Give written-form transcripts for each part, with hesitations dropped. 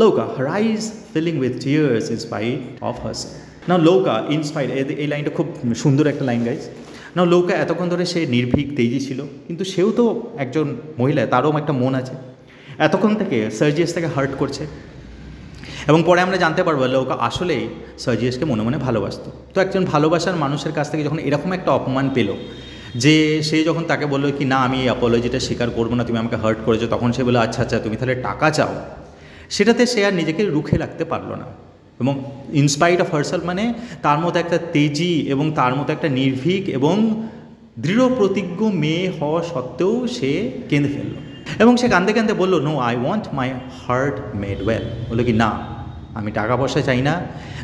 Louka, her eyes filling with tears in spite of herself. Now Louka, in spite, এই লাইনটা খুব সুন্দর একটা লাইন গাইজ। নাও Louka এতক্ষণ ধরে সে নির্ভীক তেজি ছিল, কিন্তু সেও তো একজন মহিলা, তারও একটা মন আছে। এতক্ষণ থেকে সার্জিয়াস তাকে হার্ট করছে, এবং পরে আমরা জানতে পারবো Louka আসলেই সার্জিয়াসকে মনে মনে ভালোবাসত। তো একজন ভালোবাসার মানুষের কাছ থেকে যখন এরকম একটা অপমান পেল, যে সে যখন তাকে বললো কি না আমি এই অ্যাপোলজিটা স্বীকার করবো না, তুমি আমাকে হার্ট করেছো, তখন সে বললো আচ্ছা আচ্ছা তুমি তাহলে টাকা চাও, সেটাতে সে আর নিজেকে রুখে রাখতে পারলো না। এবং ইনস্পাইট অফ হারসেলফ মানে তার মতো একটা তেজি এবং তার মতো একটা নির্ভীক এবং দৃঢ় প্রতিজ্ঞ মেয়ে হওয়া সত্ত্বেও সে কেঁদে ফেলল, এবং সে কাঁদতে কাঁদতে বললো no I want my heart made well. বললো কি না আমি টাকা পয়সা চাই না,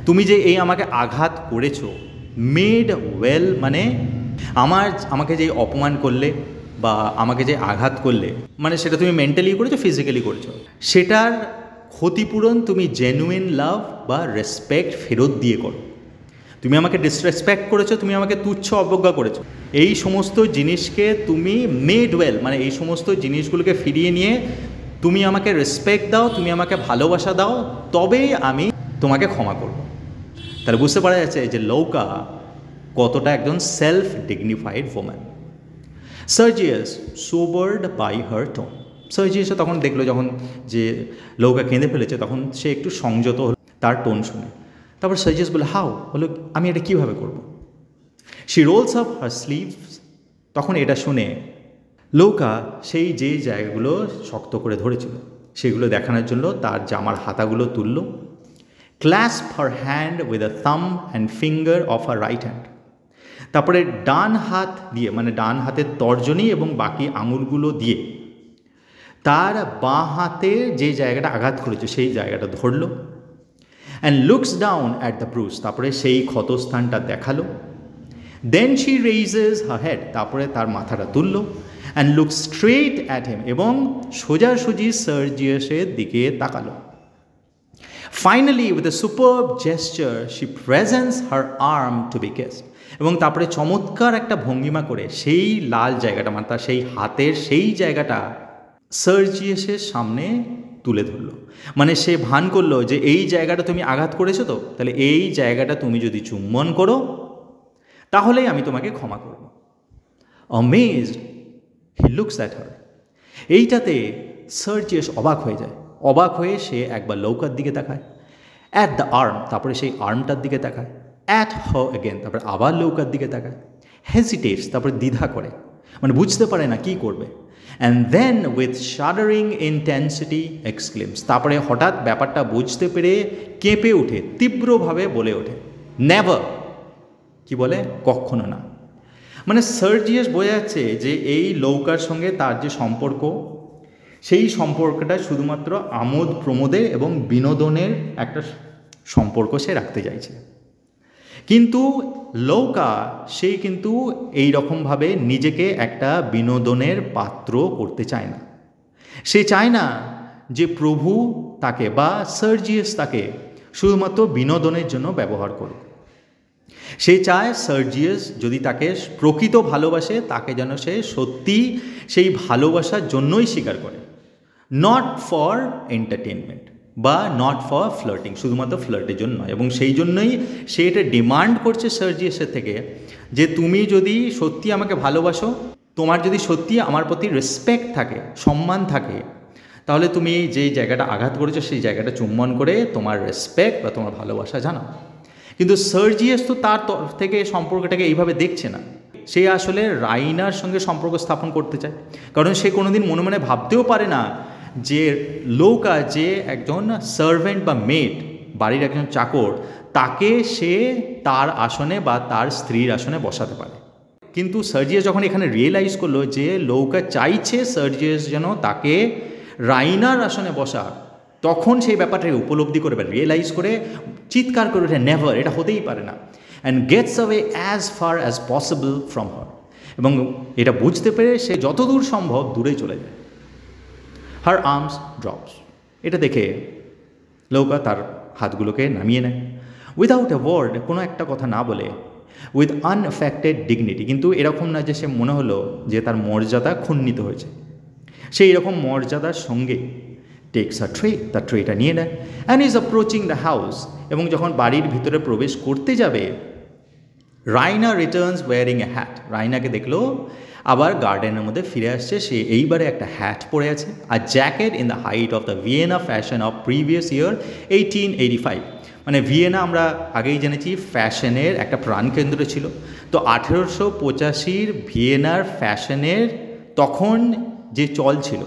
তুমি যে এই আমাকে আঘাত করেছো, মেড ওয়েল মানে আমাকে যে অপমান করলে বা আমাকে যে আঘাত করলে, মানে সেটা তুমি মেন্টালি করেছো ফিজিক্যালি করেছো, সেটার ক্ষতিপূরণ তুমি জেনুইন লাভ বা রেসপেক্ট ফেরত দিয়ে করো। তুমি আমাকে ডিসরেসপেক্ট করেছো, তুমি আমাকে তুচ্ছ অবজ্ঞা করেছো, এই সমস্ত জিনিসকে তুমি মেড ওয়েল মানে এই সমস্ত জিনিসগুলোকে ফিরিয়ে নিয়ে তুমি আমাকে রেসপেক্ট দাও, তুমি আমাকে ভালোবাসা দাও, তবেই আমি তোমাকে ক্ষমা করব। তাহলে বুঝতে পারা যাচ্ছে যে Louka কতটা একজন self dignified woman. Sergius sobered by her tone. সার্জিয়াসও তখন দেখলো যখন যে Louka কেঁদে ফেলেছে, তখন সে একটু সংযত হলো তার টোন শুনে। তারপর সার্জিয়াস বলে হাউ, বলো আমি এটা কীভাবে করবো। She rolls up her sleeves. তখন এটা শুনে Louka সেই যে জায়গাগুলো শক্ত করে ধরেছিল সেগুলো দেখানোর জন্য তার জামার হাতাগুলো তুলল। ক্ল্যাসপ হার হ্যান্ড উইথ আ থাম and finger of her right hand. তারপরে ডান হাত দিয়ে মানে ডান হাতের তর্জনী এবং বাকি আঙুলগুলো দিয়ে তার বাঁ হাতে যে জায়গাটা আঘাত করেছে সেই জায়গাটা ধরল। And looks down at the bruise. তারপরে সেই ক্ষতস্থানটা দেখালো। Then she raises her head. তারপরে তার মাথাটা তুলল। And look straight at him. এবং সোজাসুজি সার্জিয়াসের দিকে তাকালো। Finally with a superb gesture she presents her arm to be kissed. এবং তারপরে চমৎকার একটা ভঙ্গিমা করে সেই লাল জায়গাটা মানে তার সেই হাতের সেই জায়গাটা সার্জিয়াসের সামনে তুলে ধরলো। মানে সে ভান করলো যে এই জায়গাটা তুমি আঘাত করেছো, তো তাহলে এই জায়গাটা তুমি যদি চুম্বন করো তাহলেই আমি তোমাকে ক্ষমা করব। Amazed he looks at her. এইটাতে সার্জিয়াস অবাক হয়ে যায়। অবাক হয়ে সে একবার Loukaর দিকে তাকায়, অ্যাট দ্য আর্ম, তারপরে সেই আর্মটার দিকে তাকায়, অ্যাট হার এগেন, তারপরে আবার Loukaর দিকে তাকায়, হেজিটেটস, তারপরে দ্বিধা করে, মানে বুঝতে পারে না কী করবে। অ্যান্ড দেন উইথ শাডারিং ইন্টেন্সিটি এক্সক্লেমস, তারপরে হঠাৎ ব্যাপারটা বুঝতে পেরে কেঁপে ওঠে, তীব্রভাবে বলে ওঠে নেভার। কি বলে? কখনো না। মানে সার্জিয়াস বোঝা যাচ্ছে যে এই Loukaর সঙ্গে তার যে সম্পর্ক, সেই সম্পর্কটা শুধুমাত্র আমোদ প্রমোদে এবং বিনোদনের একটা সম্পর্ক সে রাখতে চাইছে। কিন্তু Louka সেই কিন্তু এই রকমভাবে নিজেকে একটা বিনোদনের পাত্র করতে চায় না। সে চায় না যে প্রভু তাকে বা সার্জিয়াস তাকে শুধুমাত্র বিনোদনের জন্য ব্যবহার করুক। সে চায় সার্জিয়াস যদি তাকে প্রকৃত ভালোবাসে, তাকে যেন সে সত্যি সেই ভালোবাসার জন্যই স্বীকার করে, নট ফর এন্টারটেনমেন্ট বা নট ফর ফ্লার্টিং, শুধুমাত্র ফ্লার্টের জন্য নয়। এবং সেই জন্যই সে এটা ডিমান্ড করছে সার্জিয়াসের থেকে যে তুমি যদি সত্যি আমাকে ভালোবাসো, তোমার যদি সত্যি আমার প্রতি রেসপেক্ট থাকে, সম্মান থাকে, তাহলে তুমি যেই জায়গাটা আঘাত করেছো সেই জায়গাটা চুম্বন করে তোমার রেসপেক্ট বা তোমার ভালোবাসা জানাও। কিন্তু সার্জিয়াস তো তার তরফ থেকে সম্পর্কটাকে এইভাবে দেখছে না। সে আসলে রাইনার সঙ্গে সম্পর্ক স্থাপন করতে চায়, কারণ সে কোনোদিন মনে মনে ভাবতেও পারে না যে Louka যে একজন সার্ভেন্ট বা মেড, বাড়ির একজন চাকর, তাকে সে তার আসনে বা তার স্ত্রীর আসনে বসাতে পারে। কিন্তু সার্জিয়াস যখন এখানে রিয়েলাইজ করলো যে Louka চাইছে সার্জিয়াস যেন তাকে রাইনার আসনে বসা, তখন সেই ব্যাপারটাকে উপলব্ধি করে বা রিয়েলাইজ করে চিৎকার করে ওঠে নেভার, এটা হতেই পারে না। And gets away as far as possible from her. এবং এটা বুঝতে পেরে সে যতদূর সম্ভব দূরে চলে যায়। হার আর্মস ড্রপস। এটা দেখে Louka তার হাতগুলোকে নামিয়ে নেয়, উইদাউট এ ওয়ার্ড, কোনো একটা কথা না বলে, উইথ আনএফেক্টেড ডিগনিটি। কিন্তু এরকম না যে সে মনে হলো যে তার মর্যাদা ক্ষুণ্ণিত হয়েছে। সে এরকম মর্যাদার সঙ্গে টেক্স আ ট্রে, তার ট্রেটা নিয়ে নেয়, and is approaching the house, এবং যখন বাড়ির ভিতরে প্রবেশ করতে যাবে, Raina returns wearing a hat, রাইনাকে দেখলো আবার গার্ডেনের মধ্যে ফিরে আসছে, সে এইবারে একটা হ্যাট পরে আছে, আর jacket in the height of the Vienna fashion of previous year 1885। মানে ভিয়েনা আমরা আগেই জেনেছি ফ্যাশনের একটা প্রাণকেন্দ্র ছিল, তো 1885 ভিয়েনার ফ্যাশনের তখন যে চল ছিল,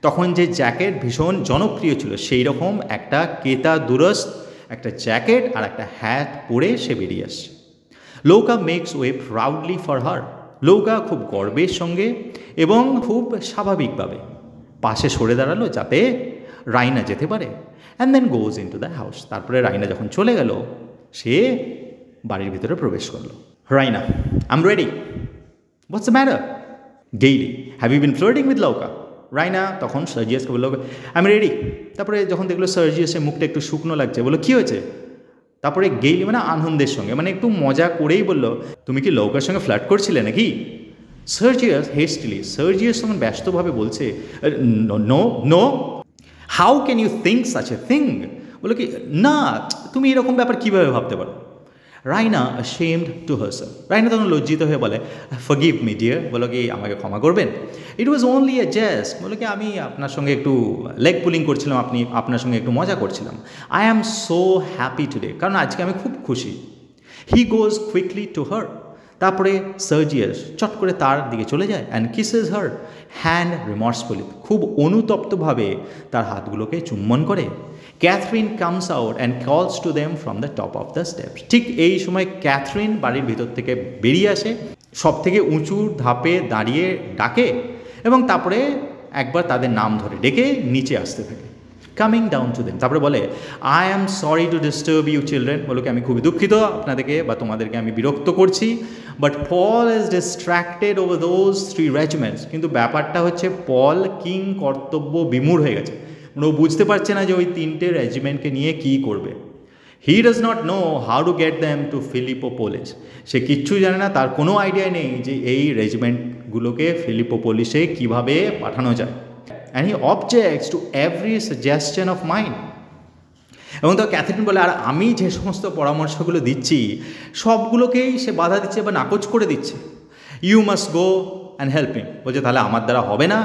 তখন যে জ্যাকেট ভীষণ জনপ্রিয় ছিল, সেই রকম একটা কেতা দুরস্ত একটা জ্যাকেট আর একটা হ্যাট পরে সে বেরিয়ে আসছে। Louka makes way proudly for her, Louka খুব গর্বের সঙ্গে এবং খুব স্বাভাবিকভাবে পাশে সরে দাঁড়ালো যাতে রাইনা যেতে পারে, and then goes into the house. তারপরে রাইনা যখন চলে গেল, সে বাড়ির ভিতরে প্রবেশ করলো। Raina, I am ready, what's the matter? Gaily, have you been flirting with Louka? Raina তখন সার্জিয়াসকে বললো আই এম রেডি। তারপরে যখন দেখলো সার্জিয়াসের মুখটা একটু শুকনো লাগছে, বললো কী হয়েছে? তারপরে গেইলি মানে আনন্দের সঙ্গে, মানে একটু মজা করেই বলল, তুমি কি লৌকার সঙ্গে ফ্লার্ট করছিলে নাকি? সার্জিয়াস হেস্টিলি, সার্জিয়াস তখন ব্যস্তভাবে বলছে no no, how can you think such a thing? বলো কি না, তুমি এরকম ব্যাপার কীভাবে ভাবতে পারো? Raina ashamed to herself, Raina তখন লজ্জিত হয়ে বলে ফরগিভ মি ডিয়ার, বলো কি আমাকে ক্ষমা করবেন, ইট ওয়াজ অনলি এ জেস্ট, বলো কি আমি আপনার সঙ্গে একটু লেগ পুলিং করছিলাম, আপনার সঙ্গে একটু মজা করছিলাম। I am so happy today, কারণ আজকে আমি খুব খুশি। হি গোজ কুইকলি টু হার, তারপরে সার্জিয়াস চট করে তার দিকে চলে যায়, and kisses her hand remorsefully, খুব অনুতপ্তভাবে তার হাতগুলোকে চুম্বন করে। Catherine comes out and calls to them from the top of the steps, ঠিক এই সময় ক্যাথরিন বাড়ির ভিতর থেকে বেরিয়ে আসে, সব থেকে উঁচু ধাপে দাঁড়িয়ে ডাকে, এবং তারপরে একবার তাদের নাম ধরে ডেকে নিচে আসতে থাকে, কামিং ডাউন টু দেম। তারপরে বলে I am sorry to disturb you children, বলো কি আমি খুবই দুঃখিত আপনাদেরকে বা তোমাদেরকে আমি বিরক্ত করছি, but Paul is distracted over those 3 regiments, কিন্তু ব্যাপারটা হচ্ছে পল কিং কর্তব্য বিমূঢ় হয়ে গেছে, মানে ও বুঝতে পারছে না যে ওই 3টে রেজিমেন্টকে নিয়ে কী করবে। He does not know how to get them to Philippopolis, সে কিচ্ছু জানে না, তার কোনো আইডিয়া নেই যে এই রেজিমেন্টগুলোকে ফিলিপোপোলিসে কীভাবে পাঠানো যায়। And he objects to every suggestion of mind, এবং তো ক্যাথরিন বলে আর আমি যে সমস্ত পরামর্শগুলো দিচ্ছি সবগুলোকেই সে বাধা দিচ্ছে বা নাকচ করে দিচ্ছে। You must go and help him, বলছে তাহলে আমার দ্বারা হবে না,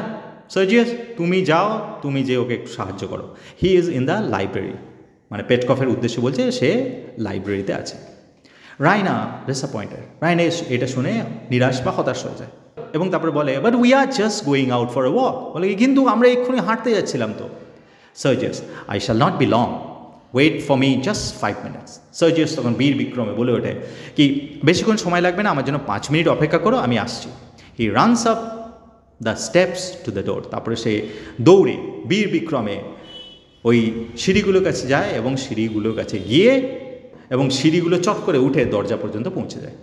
সার্জিয়াস তুমি যাও, তুমি যে ওকে একটু সাহায্য করো। হি ইজ ইন দ্য লাইব্রেরি, মানে পেটকফের উদ্দেশ্যে বলছে সে লাইব্রেরিতে আছে। রাইনা ডিসঅ্যাপয়েন্টেড, রাইনা এটা শুনে নিরাশ বা হতাশ হয়ে যায়, এবং তারপরে বলে but we are just going out for a walk, বলে কিন্তু আমরা এক্ষুনি হাঁটতে যাচ্ছিলাম তো। Sergius, I shall not be long, wait for me just 5 minutes. Sergius তখন বীর বিক্রমে বলে ওঠে কি বেশিক্ষণ সময় লাগবে না, আমার জন্য 5 মিনিট অপেক্ষা করো, আমি আসছি। He runs up the steps to the door, তারপরে সে দৌড়ে বীর বিক্রমে ওই সিঁড়িগুলোর কাছে যায়, এবং সিঁড়িগুলোর কাছে গিয়ে এবং সিঁড়িগুলো চট করে উঠে দরজা পর্যন্ত পৌঁছে যায়।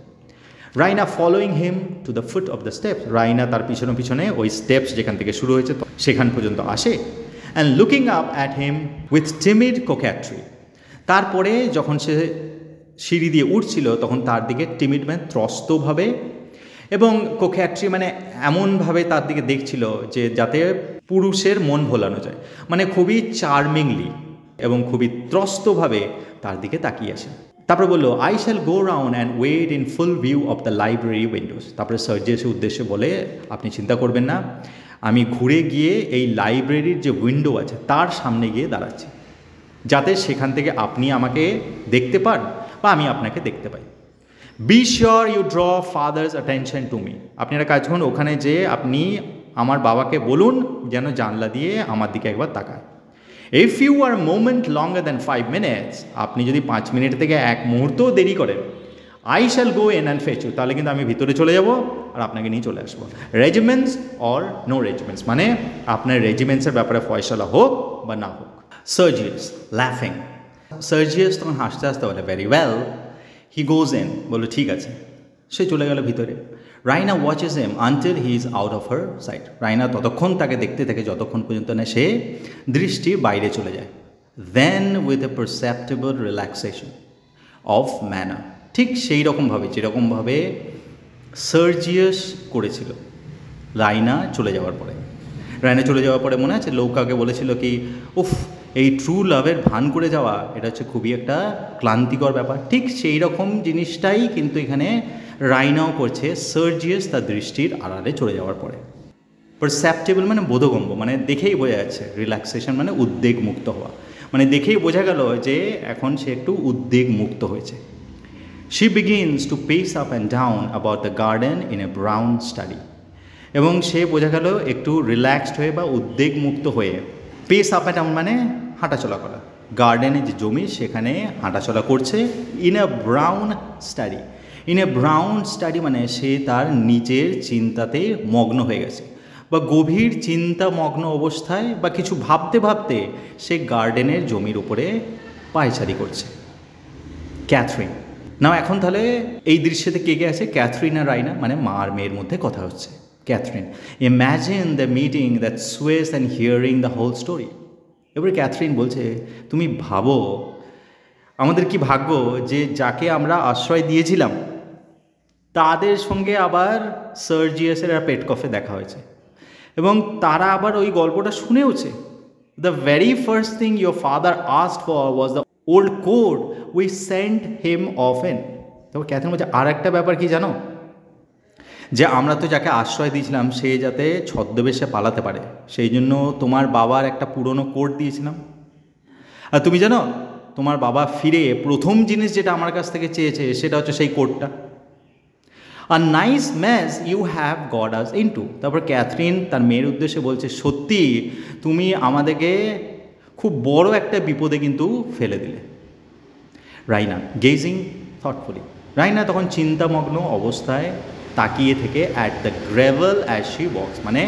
Raina following him to the foot of the steps, Raina তার পিছনে পিছনে ওই স্টেপস যেখান থেকে শুরু হয়েছে সেখান পর্যন্ত আসে, and looking up at him with timid coquetry, তারপরে যখন সে সিঁড়ি দিয়ে উঠছিল তখন তার দিকে টিমিড মানে ত্রস্তভাবে এবং কোক্যাট্রি মানে এমনভাবে তার দিকে দেখছিল যে যাতে পুরুষের মন ভোলানো যায়, মানে খুবই চার্মিংলি এবং খুবই ত্রস্তভাবে তার দিকে তাকিয়ে আসে। তারপরে বললো I shall go round and wait in full view of the library windows, তারপরে সার্জিয়াসের উদ্দেশ্যে বলে আপনি চিন্তা করবেন না, আমি ঘুরে গিয়ে এই লাইব্রেরির যে উইন্ডো আছে তার সামনে গিয়ে দাঁড়াচ্ছি, যাতে সেখান থেকে আপনি আমাকে দেখতে পান বা আমি আপনাকে দেখতে পাই। Be sure you draw father's attention to me, আপনি একটা কাজ করুন, ওখানে যেয়ে আপনি আমার বাবাকে বলুন যেন জানলা দিয়ে আমার দিকে একবার তাকায়। If you are moment longer than 5 minutes, আপনি যদি 5 মিনিট থেকে 1 মুহূর্তও দেরি করেন, I shall go in and fetch you, তাহলে কিন্তু আমি ভিতরে চলে যাব আর আপনাকে নিয়ে চলে আসবো। রেজিমেন্টস অর নো রেজিমেন্টস, মানে আপনার রেজিমেন্টসের ব্যাপারে ফয়সালা হোক বা না হোক। সার্জিয়াস লাফিং, সার্জিয়াস তখন হাসতে হাসতে বলে very well. He goes in, বললো ঠিক আছে, সে চলে গেল ভিতরে। Raina watches him until he is out of her sight, Raina ততক্ষণ তাকে দেখতে থাকে যতক্ষণ পর্যন্ত না সে দৃষ্টির বাইরে চলে যায়। Then with a perceptible relaxation of manner, ঠিক সেই রকমভাবে যেরকমভাবে সার্জিয়াস করেছিল রাইনা চলে যাওয়ার পরে, রায়না চলে যাওয়ার পরে মনে আছে লৌকাকে বলেছিল কি, উফ, এই ট্রু লাভের ভান করে যাওয়া এটা হচ্ছে খুবই একটা ক্লান্তিকর ব্যাপার। ঠিক সেই রকম জিনিসটাই কিন্তু এখানে রায়নাও করছে সার্জিয়াস তার দৃষ্টির আড়ালে চলে যাওয়ার পরে। পারসেপ্টেবল মানে বোধগম্য, মানে দেখেই বোঝা যাচ্ছে। রিল্যাক্সেশন মানে উদ্বেগ মুক্ত হওয়া, মানে দেখেই বোঝা গেল যে এখন সে একটু উদ্বেগ মুক্ত হয়েছে। She begins to pace up and down about the garden in a brown study. এবং সে বোঝা গেল একটু রিল্যাক্সড হয়ে বা উদ্বেগ মুক্ত হয়ে, পেস আপ অ্যান্ড ডাউন মানে হাঁটাচলা করা, গার্ডেনে যে জমি সেখানে হাঁটাচলা করছে। In a brown study, in a brown study মানে সে তার নিজের চিন্তাতে মগ্ন হয়ে গেছে, বা গভীর চিন্তামগ্ন অবস্থায় বা কিছু ভাবতে ভাবতে সে গার্ডেনের জমির উপরে পায়চারি করছে। ক্যাথরিন নাও, এখন তাহলে এই দৃশ্যতে কে কে আছে? ক্যাথরিন আর রাইনা, মানে মা আর মেয়ের মধ্যে কথা হচ্ছে। Catherine, imagine the meeting that Swiss and hearing the whole story. এবারে ক্যাথরিন বলছে, তুমি ভাবো আমাদের কি ভাগ্য যে যাকে আমরা আশ্রয় দিয়েছিলাম তাদের সঙ্গে আবার সার্জিয়াসের আর পেটকফে দেখা হয়েছে, এবং তারা আবার ওই গল্পটা শুনেওছে। The very first thing your father asked for was the old coat we sent him off in. তবে ক্যাথরিন বলছে, আর একটা ব্যাপার কি জানো, যে আমরা তো যাকে আশ্রয় দিয়েছিলাম সে যাতে ছদ্মবেশে পালাতে পারে, সেই জন্য তোমার বাবার একটা পুরনো কোট দিয়েছিলাম। আর তুমি জানো তোমার বাবা ফিরে প্রথম জিনিস যেটা আমার কাছ থেকে চেয়েছে সেটা হচ্ছে সেই কোটটা। A nice mess you have got us into. তারপর ক্যাথরিন তার মেয়ের উদ্দেশ্যে বলছে, সত্যি তুমি আমাদেরকে খুব বড় একটা বিপদে কিন্তু ফেলে দিলে। রাইনা গেজিং থটফুলি, রাইনা তখন চিন্তামগ্ন অবস্থায় তাকিয়ে থেকে at the gravel as she walks, মানে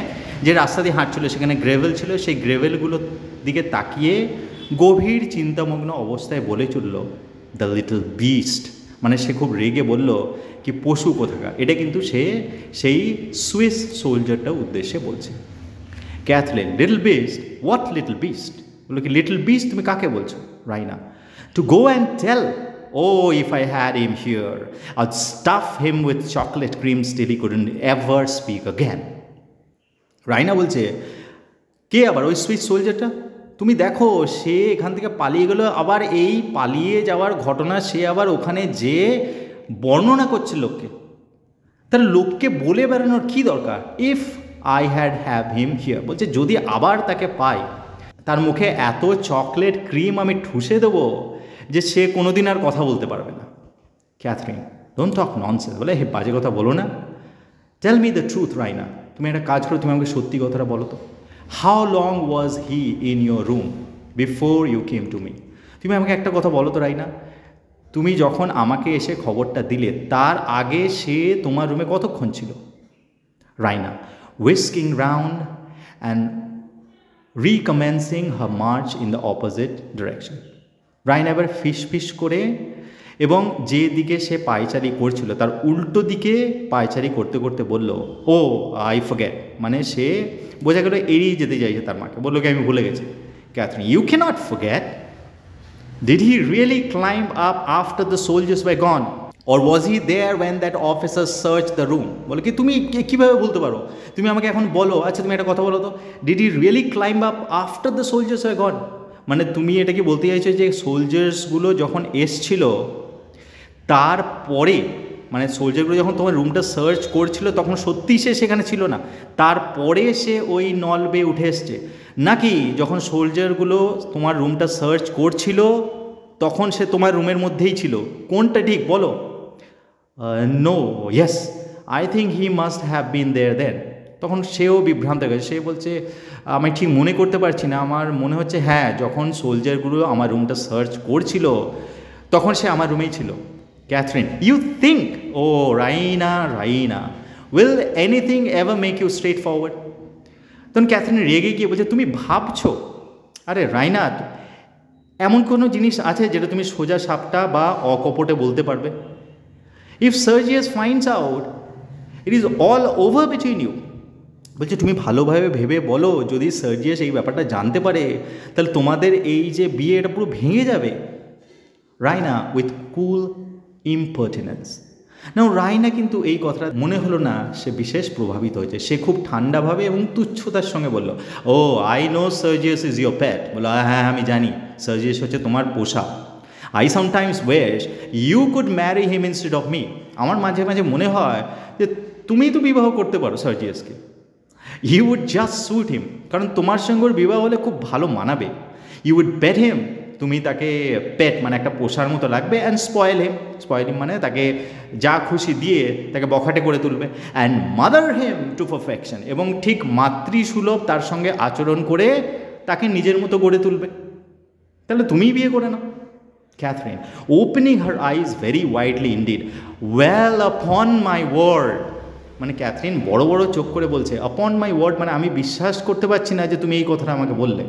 যে রাস্তা দিয়ে হাঁটছিল সেখানে গ্রেভেল ছিল, সেই গ্রেভেলগুলোর দিকে তাকিয়ে গভীর চিন্তামগ্ন অবস্থায় বলে চলল, দ্য লিটল বিস্ট, মানে সে খুব রেগে বলল কি পশু কোথাকার। এটা কিন্তু সে সেই সুইস সোলজারটার উদ্দেশ্যে বলছে। Catherine, little beast, what little beast? বললো কি লিটল বিস্ট তুমি কাকে বলছো? Raina, to go and tell, oh, if I had him here, I'd stuff him with chocolate creams till he couldn't ever speak again. Raina বলছে, কে আবার? ওই Swiss সোলজারটা। তুমি দেখো সে এখান থেকে পালিয়ে গেল, আবার এই পালিয়ে যাওয়ার ঘটনা সে আবার ওখানে যে বর্ণনা করছে লোককে। তার লোককে বলে বেড়ানোর কী দরকার? If I have him here, বলছে যদি আবার তাকে পাই তার মুখে এত চকলেট ক্রিম আমি ঠুসে দেবো যে সে কোনো দিন আর কথা বলতে পারবে না। ক্যাথরিন, ডোন্ট টক ননসেন্স, বলে হে বাজে কথা বলো না। Tell me the truth Raina, তুমি একটা কাজ করো, তুমি আমাকে সত্যি কথাটা বলো তো। How long was he in your room before you came to me? তুমি আমাকে একটা কথা বলো তো রাইনা, তুমি যখন আমাকে এসে খবরটা দিলে তার আগে সে তোমার রুমে কতক্ষণ ছিল? Raina, whisking round and recommencing her march in the opposite direction. Raina এবার ফিস করে এবং যে দিকে সে পায়চারি করছিল তার উল্টো দিকে পায়চারি করতে করতে বলল, ও আই ফরগেট, মানে সে বোঝা গেল এড়িয়ে যেতে চাইছে তার মাকে, বললো কি আমি ভুলে গেছি। Catherine, you can't forget, did he really climb up after the soldiers were gone, or was he there when that officer search the room? বলো কি তুমি কীভাবে বলতে পারো? তুমি আমাকে এখন বলো, আচ্ছা তুমি একটা কথা বলো তো, did he really climb up after the soldiers were gone? মানে তুমি এটা কি বলতে চাইছো যে সোলজার্সগুলো যখন এসছিল তারপরে, মানে সোলজারগুলো যখন তোমার রুমটা সার্চ করছিল তখন সত্যিই সে সেখানে ছিল না, তারপরে সে ওই নল বেয়ে উঠে এসছে, নাকি যখন সোলজারগুলো তোমার রুমটা সার্চ করছিল তখন সে তোমার রুমের মধ্যেই ছিল? কোনটা ঠিক বলো? No, yes, I think he must have been there then. তখন সেও বিভ্রান্ত হয়ে গেছে, সে বলছে আমি ঠিক মনে করতে পারছি না, আমার মনে হচ্ছে হ্যাঁ যখন সোলজারগুলো আমার রুমটা সার্চ করছিল তখন সে আমার রুমেই ছিল। Catherine, you think, oh Raina, will anything ever make you straightforward? তখন ক্যাথরিন রেগে গিয়ে বলছে, তুমি ভাবছো? আরে রাইনা, এমন কোনো জিনিস আছে যেটা তুমি সোজা সাপটা বা অকপটে বলতে পারবে? If Sergius finds out it is all over between you. বলছে তুমি ভালোভাবে ভেবে বলো, যদি সার্জিয়াস এই ব্যাপারটা জানতে পারে তাহলে তোমাদের এই যে বিয়ে এটা পুরো ভেঙে যাবে। রাইনা উইথ কুল ইম্পার্টিনেন্স, না রাইনা কিন্তু এই কথাটা মনে হলো না সে বিশেষ প্রভাবিত হয়েছে। সে খুব ঠান্ডাভাবে এবং তুচ্ছতার সঙ্গে বলল, oh I know Sergius is your pet. বললো হ্যাঁ আমি জানি সার্জিয়াস হচ্ছে তোমার পোষা। I sometimes wish you could marry him instead of me. আমার মাঝে মাঝে মনে হয় যে তুমিই তো বিবাহ করতে পারো সার্জিয়াসকে। ইউ উড জাস্ট স্যুট হিম, কারণ তোমার সঙ্গে ওর বিবাহ হলে খুব ভালো মানাবে। ইউ উড পেট হিম, তুমি তাকে পেট মানে একটা পোষার মতো লাগবে, অ্যান্ড স্পয়েল হিম মানে তাকে যা খুশি দিয়ে তাকে বখাটে করে তুলবে, and mother him to perfection, এবং ঠিক মাতৃসুলভ তার সঙ্গে আচরণ করে তাকে নিজের মতো গড়ে তুলবে। তাহলে তুমিই বিয়ে করে নাও। ক্যাথরিন ওপেনিং হার আইজ ভেরি ওয়াইডলি ইনডিড, ওয়েল আপন মাই ওয়ার্ড। মানে ক্যাথরিন বড় বড় চোখ করে বলছে আপন মাই ওয়ার্ড, মানে আমি বিশ্বাস করতে পারছি না যে তুমি এই কথাটা আমাকে বললে।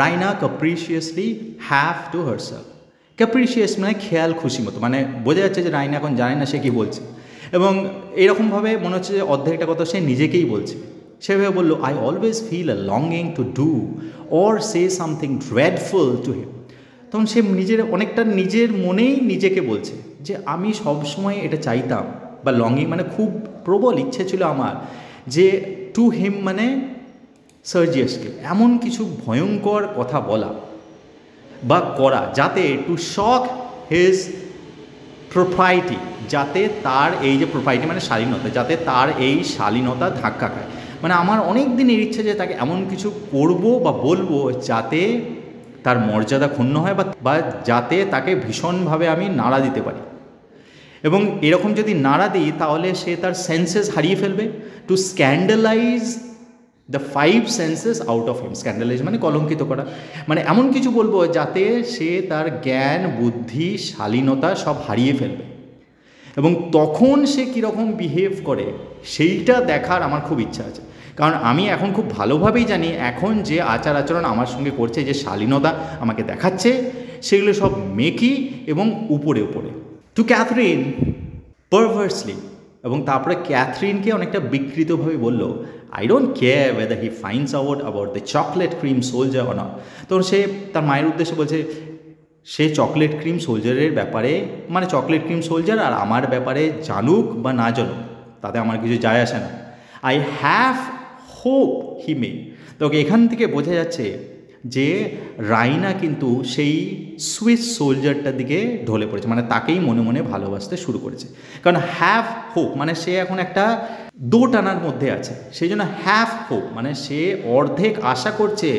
Raina capriciously half to herself. Capricious মানে খেয়াল খুশি মতো, মানে বোঝা যাচ্ছে যে রাইনা এখন জানে না সে কী বলছে, এবং এরকমভাবে মনে হচ্ছে যে অর্ধেকটা কথা সে নিজেকেই বলছে। সেভাবে বললো, I always feel a longing to do or say something dreadful to him. তখন সে অনেকটা নিজের মনেই নিজেকে বলছে যে আমি সবসময় এটা চাইতাম, বা লঙ্গিং মানে খুব প্রবল ইচ্ছে ছিল আমার যে টু হিম মানে সার্জিয়াসকে এমন কিছু ভয়ঙ্কর কথা বলা বা করা যাতে টু শক হিজ প্রোপ্রাইটি, যাতে তার এই যে প্রোপ্রাইটি মানে শালীনতা, যাতে তার এই শালীনতা ধাক্কা খায়। মানে আমার অনেক দিনের ইচ্ছে যে তাকে এমন কিছু করব বা বলবো যাতে তার মর্যাদা ক্ষুণ্ণ হয়, বা যাতে তাকে ভীষণভাবে আমি নাড়া দিতে পারি, এবং এরকম যদি নাড়া দিই তাহলে সে তার সেন্সেস হারিয়ে ফেলবে। To scandalize the 5 senses out of him. Scandalize মানে কলঙ্কিত করা, মানে এমন কিছু বলবো যাতে সে তার জ্ঞান বুদ্ধি শালীনতা সব হারিয়ে ফেলবে, এবং তখন সে কীরকম বিহেভ করে সেইটা দেখার আমার খুব ইচ্ছা আছে। কারণ আমি এখন খুব ভালোভাবেই জানি এখন যে আচার আচরণ আমার সঙ্গে করছে, যে শালীনতা আমাকে দেখাচ্ছে, সেগুলো সব মেকি এবং উপরে উপরে। টু ক্যাথরিন পারভার্সলি, এবং তারপরে ক্যাথরিনকে অনেকটা বিকৃতভাবে বলল, I don't care whether he finds out about the chocolate cream soldier or not. তখন সে তার মায়ের উদ্দেশ্যে বলছে সে চকলেট ক্রিম সোলজারের ব্যাপারে, মানে চকলেট ক্রিম সোলজার আর আমার ব্যাপারে জানুক বা না জানুক তাতে আমার কিছু যায় আসে না। আই হ্যাভ হোপ হি মে। তো এখান থেকে বোঝা যাচ্ছে যে রাইনা কিন্তু সেই সুইস সোলজারটার দিকে ঢলে পড়েছে, মানে তাকেই মনে মনে ভালোবাসতে শুরু করেছে। কারণ হ্যাভ হোপ মানে সে এখন একটা দোটানার মধ্যে আছে, সেই জন্য হ্যাভ হোপ মানে সে অর্ধেক আশা করছে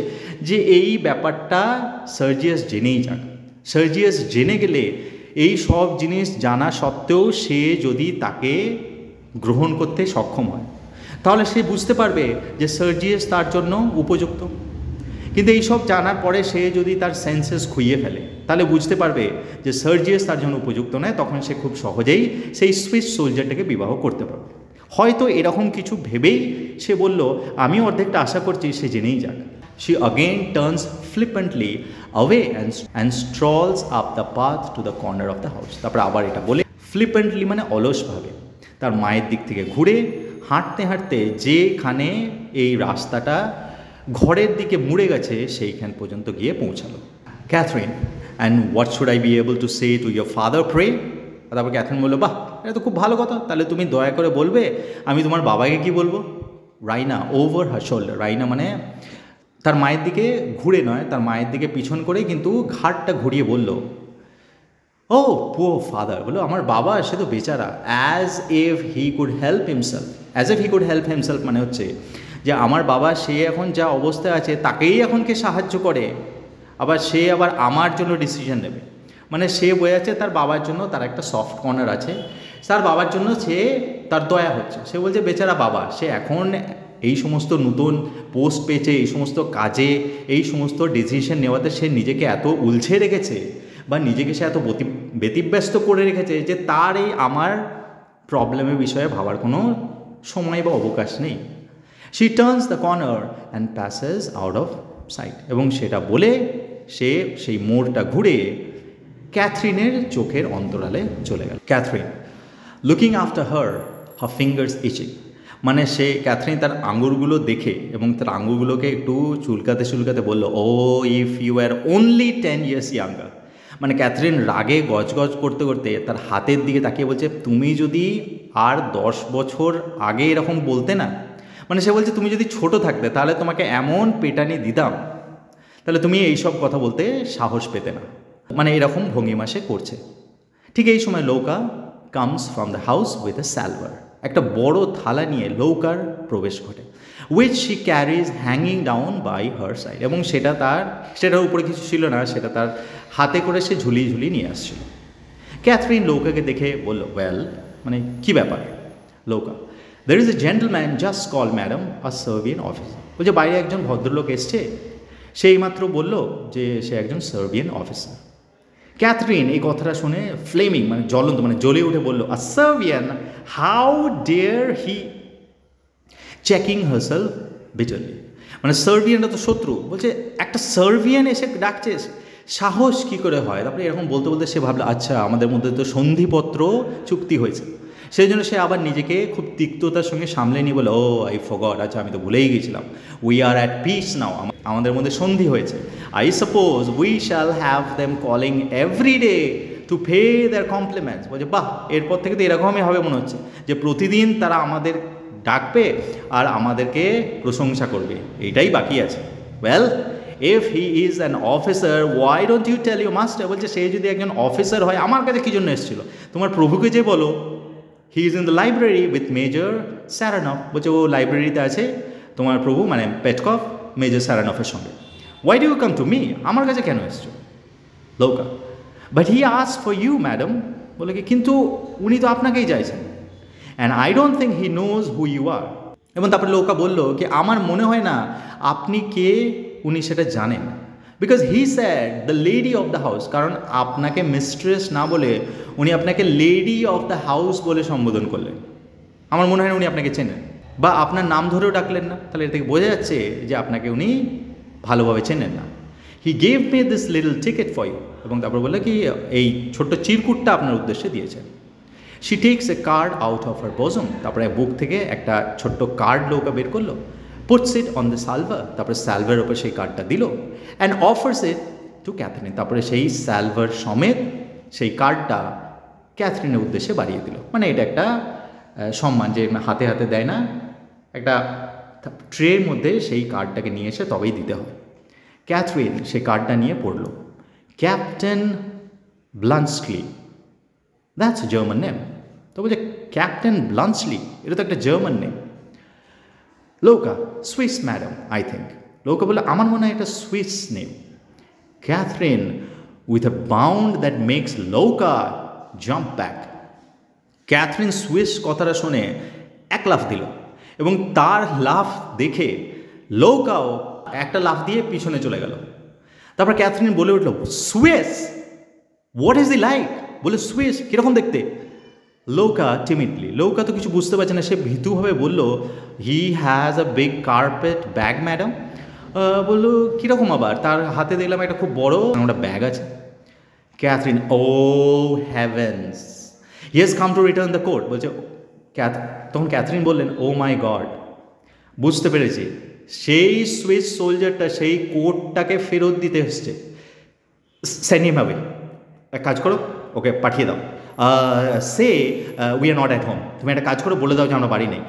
যে এই ব্যাপারটা সার্জিয়াস জেনেই যাক। সার্জিয়াস জেনে গেলে এই সব জিনিস জানা সত্ত্বেও সে যদি তাকে গ্রহণ করতে সক্ষম হয় তাহলে সে বুঝতে পারবে যে সার্জিয়াস তার জন্য উপযুক্ত। কিন্তু এই সব জানার পরে সে যদি তার সেন্সেস খুইয়ে ফেলে তাহলে বুঝতে পারবে যে সার্জিয়াস তার জন্য উপযুক্ত নয়, তখন সে খুব সহজেই সেই সুইস সোলজারটাকে বিবাহ করতে পারবে। হয়তো এরকম কিছু ভেবেই সে বলল, আমি অর্ধেকটা আশা করছি সে জেনেই যাক। She again turns flippantly away and strolls up the path to the corner of the house. তারপরে আবার এটা বলে ফ্লিপেন্টলি মানে অলসভাবে তার মায়ের দিক থেকে ঘুরে হাঁটতে হাঁটতে যেখানে এই রাস্তাটা ঘরের দিকে মুড়ে গেছে সেইখান পর্যন্ত গিয়ে পৌঁছালো। Catherine, and what should I be able to say to your father pray? তারপর ক্যাথরিন বললো, বাহ এটা তো খুব ভালো কথা, তাহলে তুমি দয়া করে বলবে আমি তোমার বাবাকে কি বলবো? রাইনা ওভার হার শোল্ডার, রাইনা মানে তার মায়ের দিকে ঘুরে নয়, তার মায়ের দিকে পিছন করে কিন্তু ঘাটটা ঘুরিয়ে বলল, ও পুয়ার ফাদার, বলো আমার বাবা সে তো বেচারা, as if he could help himself. As if he could help himself মানে হচ্ছে যে আমার বাবা সে এখন যা অবস্থায় আছে তাকেই এখনকে সাহায্য করে, আবার সে আবার আমার জন্য ডিসিশন নেবে। মানে সে বোঝাচ্ছে তার বাবার জন্য তার একটা সফট কর্নার আছে, তার বাবার জন্য সে তার দয়া হচ্ছে। সে বলছে বেচারা বাবা, সে এখন এই সমস্ত নতুন পোস্ট পেয়েছে, এই সমস্ত কাজে এই সমস্ত ডিসিশন নেওয়াতে সে নিজেকে এত উলঝে রেখেছে বা নিজেকে সে এত ব্যতিব্যস্ত করে রেখেছে যে তার এই আমার প্রবলেমের বিষয়ে ভাবার কোনো সময় বা অবকাশ নেই। She turns the corner and passes out of sight, এবং সেটা বলে সে সেই মোড়টা ঘুরে ক্যাথরিনের চোখের অন্তরালে চলে গেল। Catherine looking after her fingers itching, মানে সে ক্যাথরিন তার আঙুরগুলো দেখে এবং তার আঙুরগুলোকে একটু চুলকাতে চুলকাতে বলল, oh if you are only 10 years younger, মানে ক্যাথরিন রাগে গজগজ করতে করতে তার হাতের দিকে তাকিয়ে বলছে, তুমি যদি আর 10 বছর আগে এরকম বলতে না, মানে সে বলছে তুমি যদি ছোট থাকতে তাহলে তোমাকে এমন পেটানি দিতাম, তাহলে তুমি এইসব কথা বলতে সাহস পেতে না। মানে এরকম ভঙ্গিমা সে করছে। ঠিক এই সময় Louka comes from the house with a salver, একটা বড় থালা নিয়ে লৌকার প্রবেশ ঘটে, which she carries hanging down by her side, এবং সেটার উপরে কিছু ছিল না, সেটা তার হাতে করে সে ঝুলিয়ে ঝুলিয়ে নিয়ে আসছিল। ক্যাথরিন লৌকাকে দেখে বলল, ওয়েল, মানে কী ব্যাপার? Louka, there is a gentleman just call madam a Serbian officer. বলছে বাইরে একজন ভদ্রলোক এসছে, সেই মাত্র বলল যে সে একজন সার্বিয়ান অফিসার। ক্যাথরিন এই কথাটা শুনে ফ্লেমিং, মানে জ্বলন্ত, মানে জ্বলে উঠে বলল, a Serbian, how dare he, checking herself bitterly. মানে সার্বিয়ানরা তো শত্রু, বলছে একটা সার্বিয়ান এসে ডাকছে, সাহস কী করে হয়? তারপরে এরকম বলতে বলতে সে ভাবলো, আচ্ছা আমাদের মধ্যে তো সন্ধিপত্র চুক্তি হয়েছে। সেই জন্য সে আবার নিজেকে খুব তিক্ততার সঙ্গে সামলে নিয়ে বলে, ও আই ফরগট, আচ্ছা আমি তো ভুলেই গেছিলাম, we are at peace now, আমাদের মধ্যে সন্ধি হয়েছে। I suppose we shall have them calling every day to pay their compliments. বলছে বাহ, এরপর থেকে তো এরকমই হবে মনে হচ্ছে, যে প্রতিদিন তারা আমাদের ডাকবে আর আমাদেরকে প্রশংসা করবে, এইটাই বাকি আছে। Well, if he is an officer, why don't you tell you master. বলছে সে যদি একজন অফিসার হয়, আমার কাছে কী জন্য এসেছিল? তোমার প্রভুকে যে বলো, he is in the library with major Saranoff. বলছে ও লাইব্রেরিতে আছে তোমার প্রভু, মানে পেটকভ, মেজর স্যারানফের সঙ্গে। Why do you come to me? আমার কাছে কেন এসছো? Louka, but he ask for you madam. বলে কি, কিন্তু উনি তো আপনাকেই চাইছেন, and I don't think he knows who you are. এবং তারপরে লৌকা বলল কি, আমার মনে হয় না আপনি কে উনি সেটা জানেন, because he sad the lady of the house. কারণ আপনাকে মিস্ট্রেস না বলে উনি আপনাকে লেডি অফ দ্য হাউস বলে সম্বোধন করলেন। আমার মনে হয় না উনি আপনাকে চেনেন, বা আপনার নাম ধরেও ডাকলেন না, তাহলে এর থেকে বোঝা যাচ্ছে যে আপনাকে উনি ভালোভাবে চেনেন না। He gave me this little ticket for you, এবং তারপর বললো কি, এই ছোট্ট চিরকুটটা আপনার উদ্দেশ্যে দিয়েছেন। She takes a card out of her bosom, তারপরে বুক থেকে একটা ছোট্ট কার্ড লৌকা বের করলো, puts it on the salver, তারপরে স্যালভার ওপর সেই কার্ডটা দিল, and offers it to Catherine, তারপরে সেই স্যালভার সমেত সেই কার্ডটা ক্যাথরিনের উদ্দেশ্যে বাড়িয়ে দিল। মানে এটা একটা সম্মান, যে হাতে হাতে দেয় না, একটা ট্রের মধ্যে সেই কার্ডটাকে নিয়ে এসে তবেই দিতে হয়। ক্যাথরিন সেই কার্ডটা নিয়ে পড়ল, captain Bluntschli, that's German name. তো বলছে ক্যাপ্টেন ব্লান্সলি, এটা তো একটা German name. Louka, Swiss madam I think. Louka বলে, আমার মনে হয় এটা Swiss name. Catherine with a bound that makes Louka jump back. Catherine Swiss কথাটা শুনে এক লাফ দিল, এবং তার লাফ দেখে লৌকাও একটা লাফ দিয়ে পিছনে চলে গেল। তারপর ক্যাথরিন বলে উঠল, Swiss, what is E like? বলে সুইস কীরকম দেখতে? লৌকা টিমিডলি, লৌকা তো কিছু বুঝতে পারছে না, সে ভীতুভাবে বলল, he has a big carpet bag madam. বললো কীরকম আবার? তার হাতে দেখলাম একটা খুব বড় একটা ব্যাগ আছে। Catherine, oh heavens, he has come to return the coat. বলছে তখন ক্যাথরিন বললেন, ও মাই গড, বুঝতে পেরেছি, সেই সুইস সোলজারটা সেই কোটটাকে ফেরত দিতে এসছে। সেন্ড হিম অ্যাওয়ে, এক কাজ করো, ওকে পাঠিয়ে দাও। Say we are not at home. তুমি একটা কাজ করো, বলে দাও যে আমরা বাড়ি নেই।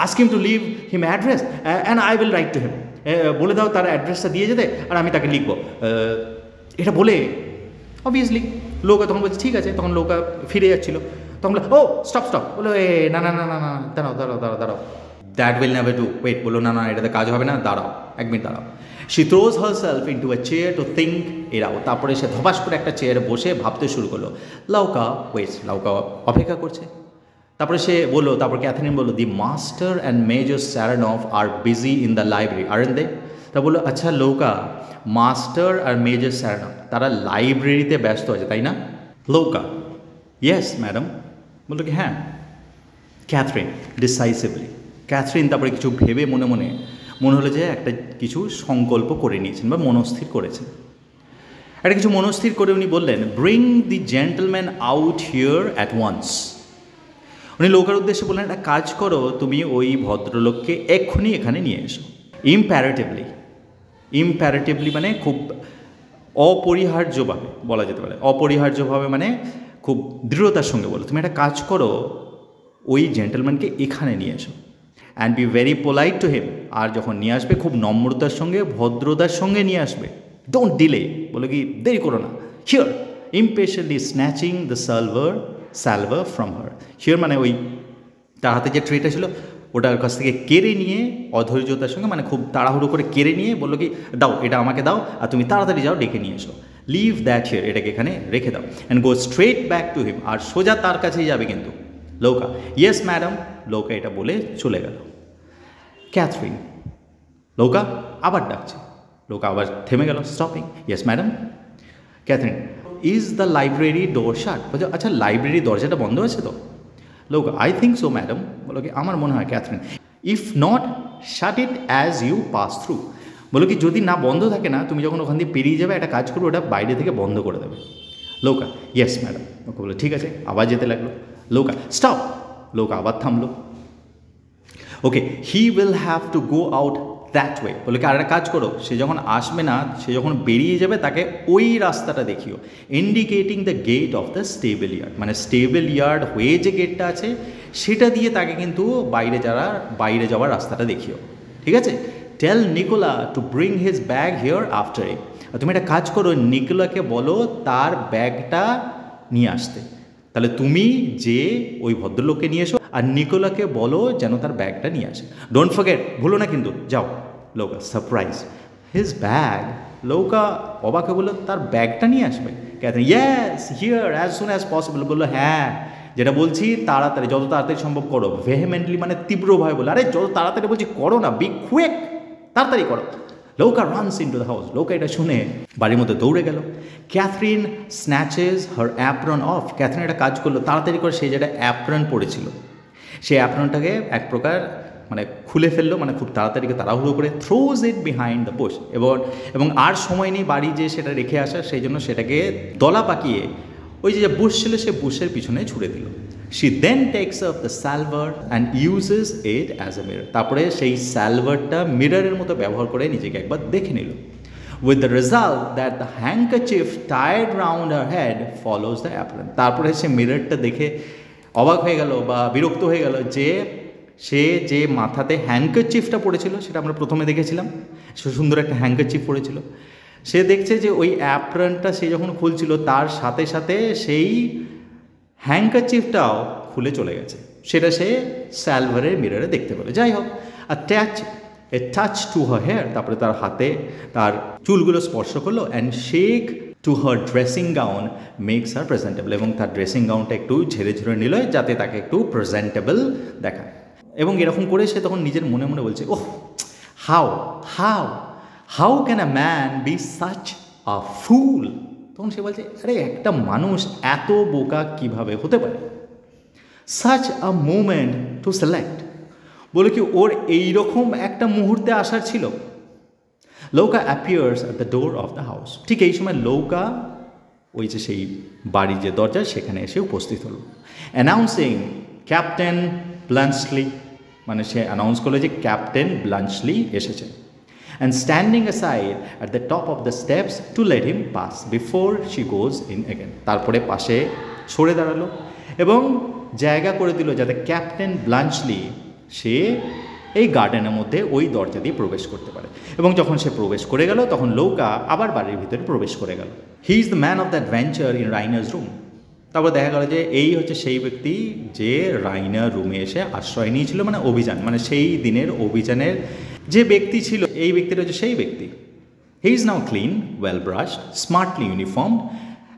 Ask him to leave him address and I will write to him. বলে দাও তার অ্যাড্রেসটা দিয়ে যেতে, আর আমি তাকে লিখবো। এটা বলে অবভিয়াসলি লৌকা তখন বলছে ঠিক আছে। তখন লৌকা ফিরে যাচ্ছিল, তখন বলে, ও স্টপ, বলো এ না না না না না, দাঁড়াও, that will never do, wait. বললো না, এটাতে কাজ হবে না, দাঁড়াও, এক মিনিট দাঁড়াও। She throws herself into a chair to think it out. তারপরে সে ধপাস করে একটা চেয়ারে বসে ভাবতে শুরু করলো। লৌকা অপেক্ষা করছে। তারপরে সে বললো, তারপর ক্যাথরিন বললো, the master and major Saranoff are busy in the library aren't they? তা বললো, আচ্ছা লৌকা, মাস্টার আর মেজর স্যারানফ তারা লাইব্রেরিতে ব্যস্ত আছে, তাই না? লৌকা, ইয়েস ম্যাডাম। বললো কি, হ্যাঁ। ক্যাথরিন ডিসাইসিভলি, ক্যাথরিন তারপরে কিছু ভেবে মনে হলো যে একটা কিছু সংকল্প করে নিয়েছেন বা মনস্থির করেছেন। একটা কিছু মনস্থির করে উনি বললেন, bring the gentleman out here at once. উনি লৌকার উদ্দেশ্যে বললেন, একটা কাজ করো, তুমি ওই ভদ্রলোককে এক্ষুনি এখানে নিয়ে এসো। ইম্প্যারেটিভলি মানে খুব অপরিহার্যভাবে বলা যেতে পারে, অপরিহার্যভাবে মানে খুব দৃঢ়তার সঙ্গে বলো, তুমি একটা কাজ করো, ওই জেন্টলম্যানকে এখানে নিয়ে এসো, and be very polite to him. আর যখন নিয়ে আসবে খুব নম্রতার সঙ্গে ভদ্রতার সঙ্গে নিয়ে আসবে, ডোন্ট ডিলে, বলে কি দেরি করো না। Here impatiently snatching the salver from her. Here মানে ওই তার হাতে যে ট্রেটা ছিল ওটার কাছ থেকে কেড়ে নিয়ে অধৈর্যতার সঙ্গে মানে খুব তাড়াহুড়ো করে কেড়ে নিয়ে বললো কি দাও, এটা আমাকে দাও, আর তুমি তাড়াতাড়ি যাও ডেকে নিয়ে এসো, লিভ দ্যাট হিয়ার, এটাকে এখানে রেখে দাও, and go straight back to him, আর সোজা তার কাছেই যাবে কিন্তু লৌকা। ইয়েস ম্যাডাম, লৌকা এটা বলে চলে গেল। ক্যাথরিন, লৌকা আবার ডাকছে, লৌকা আবার থেমে গেল, stopping. Yes madam. Catherine, is the library door shut? বলছে আচ্ছা লাইব্রেরি দরজাটা বন্ধ আছে তো? Louka, I think so madam. বলো কি আমার মনে হয়। Catherine, if not shut it as you pass through. বলো কি যদি না বন্ধ থাকে না, তুমি যখন ওখান দিয়ে পেরিয়ে যাবে একটা কাজ করো, ওটা বাইরে থেকে বন্ধ করে দেবে। লৌকা, ইয়েস ম্যাডাম। ওকে বলো ঠিক আছে, আবার যেতে লাগলো। লৌকা, স্টপ। লৌকা আবার থামলো। Okay, he will have to go out that way. বলে কি আর একটা কাজ করো, সে যখন আসবে না, সে যখন বেরিয়ে যাবে তাকে ওই রাস্তাটা দেখিও, indicating the gate of the stable yard, মানে স্টেবল ইয়ার্ড হয়ে যে গেটটা আছে সেটা দিয়ে তাকে কিন্তু বাইরে যাওয়ার রাস্তাটা দেখিও, ঠিক আছে? Tell Nicola to bring his bag here after a. তুমি একটা কাজ করো, নিকোলাকে বলো তার ব্যাগটা নিয়ে আসতে। তাহলে তুমি যে ওই ভদ্রলোককে নিয়ে এসো, আর নিকোলাকে বলো যেন তার ব্যাগটা নিয়ে আসে। ডোন্ট ফরগেট, ভুলো না কিন্তু, যাও। Louka surprise, his bag. Louka অবাকে বললো তার ব্যাগটা নিয়ে আসবে? Catherine, yes here as soon as possible. বললো হ্যাঁ, যেটা বলছি তাড়াতাড়ি, যত তাড়াতাড়ি সম্ভব করো। ভেহেমেন্টলি মানে তীব্রভাবে বলো, আরে যত তাড়াতাড়ি বলছি করো না, বি কুইক, তাড়াতাড়ি করো। Louka runs into the house. Louka এটা শুনে বাড়ির মধ্যে দৌড়ে গেল। Catherine snatches her apron off. Catherine একটা কাজ করলো, তাড়াতাড়ি করে সে যেটা অ্যাপ্রন পড়েছিল সেই অ্যাপ্রনটাকে এক প্রকার মানে খুলে ফেললো, মানে খুব তাড়াতাড়ি তাড়াহুড়ো করে, throws it behind the Bush. এবং আর সময় নেই বাড়ি যে সেটা রেখে আসা, সেই জন্য সেটাকে দলা পাকিয়ে ওই যে বুশ ছিল সে বুশের পিছনে ছুড়ে দিল। She then takes up the salver and uses it as a mirror. তারপরে সেই সালভারটা মিররের মতো ব্যবহার করে নিজেকে একবার দেখে নিল। With the result that the handkerchief tied round her head follows the apron. তারপরে সে মিররটা দেখে অবাক হয়ে গেল বা বিরক্ত হয়ে গেল যে সে যে মাথাতে হ্যাঙ্কারচিফটা পড়েছিল, সেটা আমরা প্রথমে দেখেছিলাম, সে সুন্দর একটা হ্যাঙ্কারচিফ পড়েছিল, সে দেখছে যে ওই অ্যাপ্রনটা সে যখন খুলছিল তার সাথে সাথে সেই হ্যাঙ্কারচিফটাও খুলে চলে গেছে। সেটা সে সালভারের মিররে দেখতে পেল। যাই হোক, a touch to her hair, তারপরে তার হাতে তার চুলগুলো স্পর্শ করলো, and shake to her dressing gown makes her presentable, এবং তার ড্রেসিং গাউনটা একটু ঝেড়ে ঝেড়ে নিল যাতে তাকে একটু প্রেজেন্টেবল দেখায়। এবং এরকম করে সে তখন নিজের মনে মনে বলছে, oh how can a man be such a fool. তখন সে বলছে, আরে একটা মানুষ এত বোকা কিভাবে হতে পারে। Such a moment to select, বলে কি ওর এইরকম একটা মুহূর্তে আসার ছিল। Louka appears at the door of the house. ঠিক এই সময় লৌকা ওই যে সেই বাড়ির যে দরজা সেখানে এসে উপস্থিত হলো। অ্যানাউন্সিং ক্যাপ্টেন ব্লাঞ্চলি, মানে সে অ্যানাউন্স করলো যে ক্যাপ্টেন ব্লাঞ্চলি এসেছে। And standing aside at the top of the steps to let him pass before she goes in again. তারপরে পাশে সরে দাঁড়ালো এবং জায়গা করে দিল যাতে ক্যাপ্টেন ব্লাঞ্চলি সে এই গার্ডেনের মধ্যে ওই দরজা দিয়ে প্রবেশ করতে পারে। এবং যখন সে প্রবেশ করে গেল তখন লৌকা আবার বাড়ির ভিতরে প্রবেশ করে গেল। He is the man of that venture in Raina's room. তারপর দেখা গেল যে এই হচ্ছে সেই ব্যক্তি যে রাইনার রুমে এসে আশ্রয় নিয়েছিল, মানে অভিযান, মানে সেই দিনের অভিযানের যে ব্যক্তি ছিল, এই ব্যক্তিটা হচ্ছে সেই ব্যক্তি। He is now clean, well brushed, smartly uniformed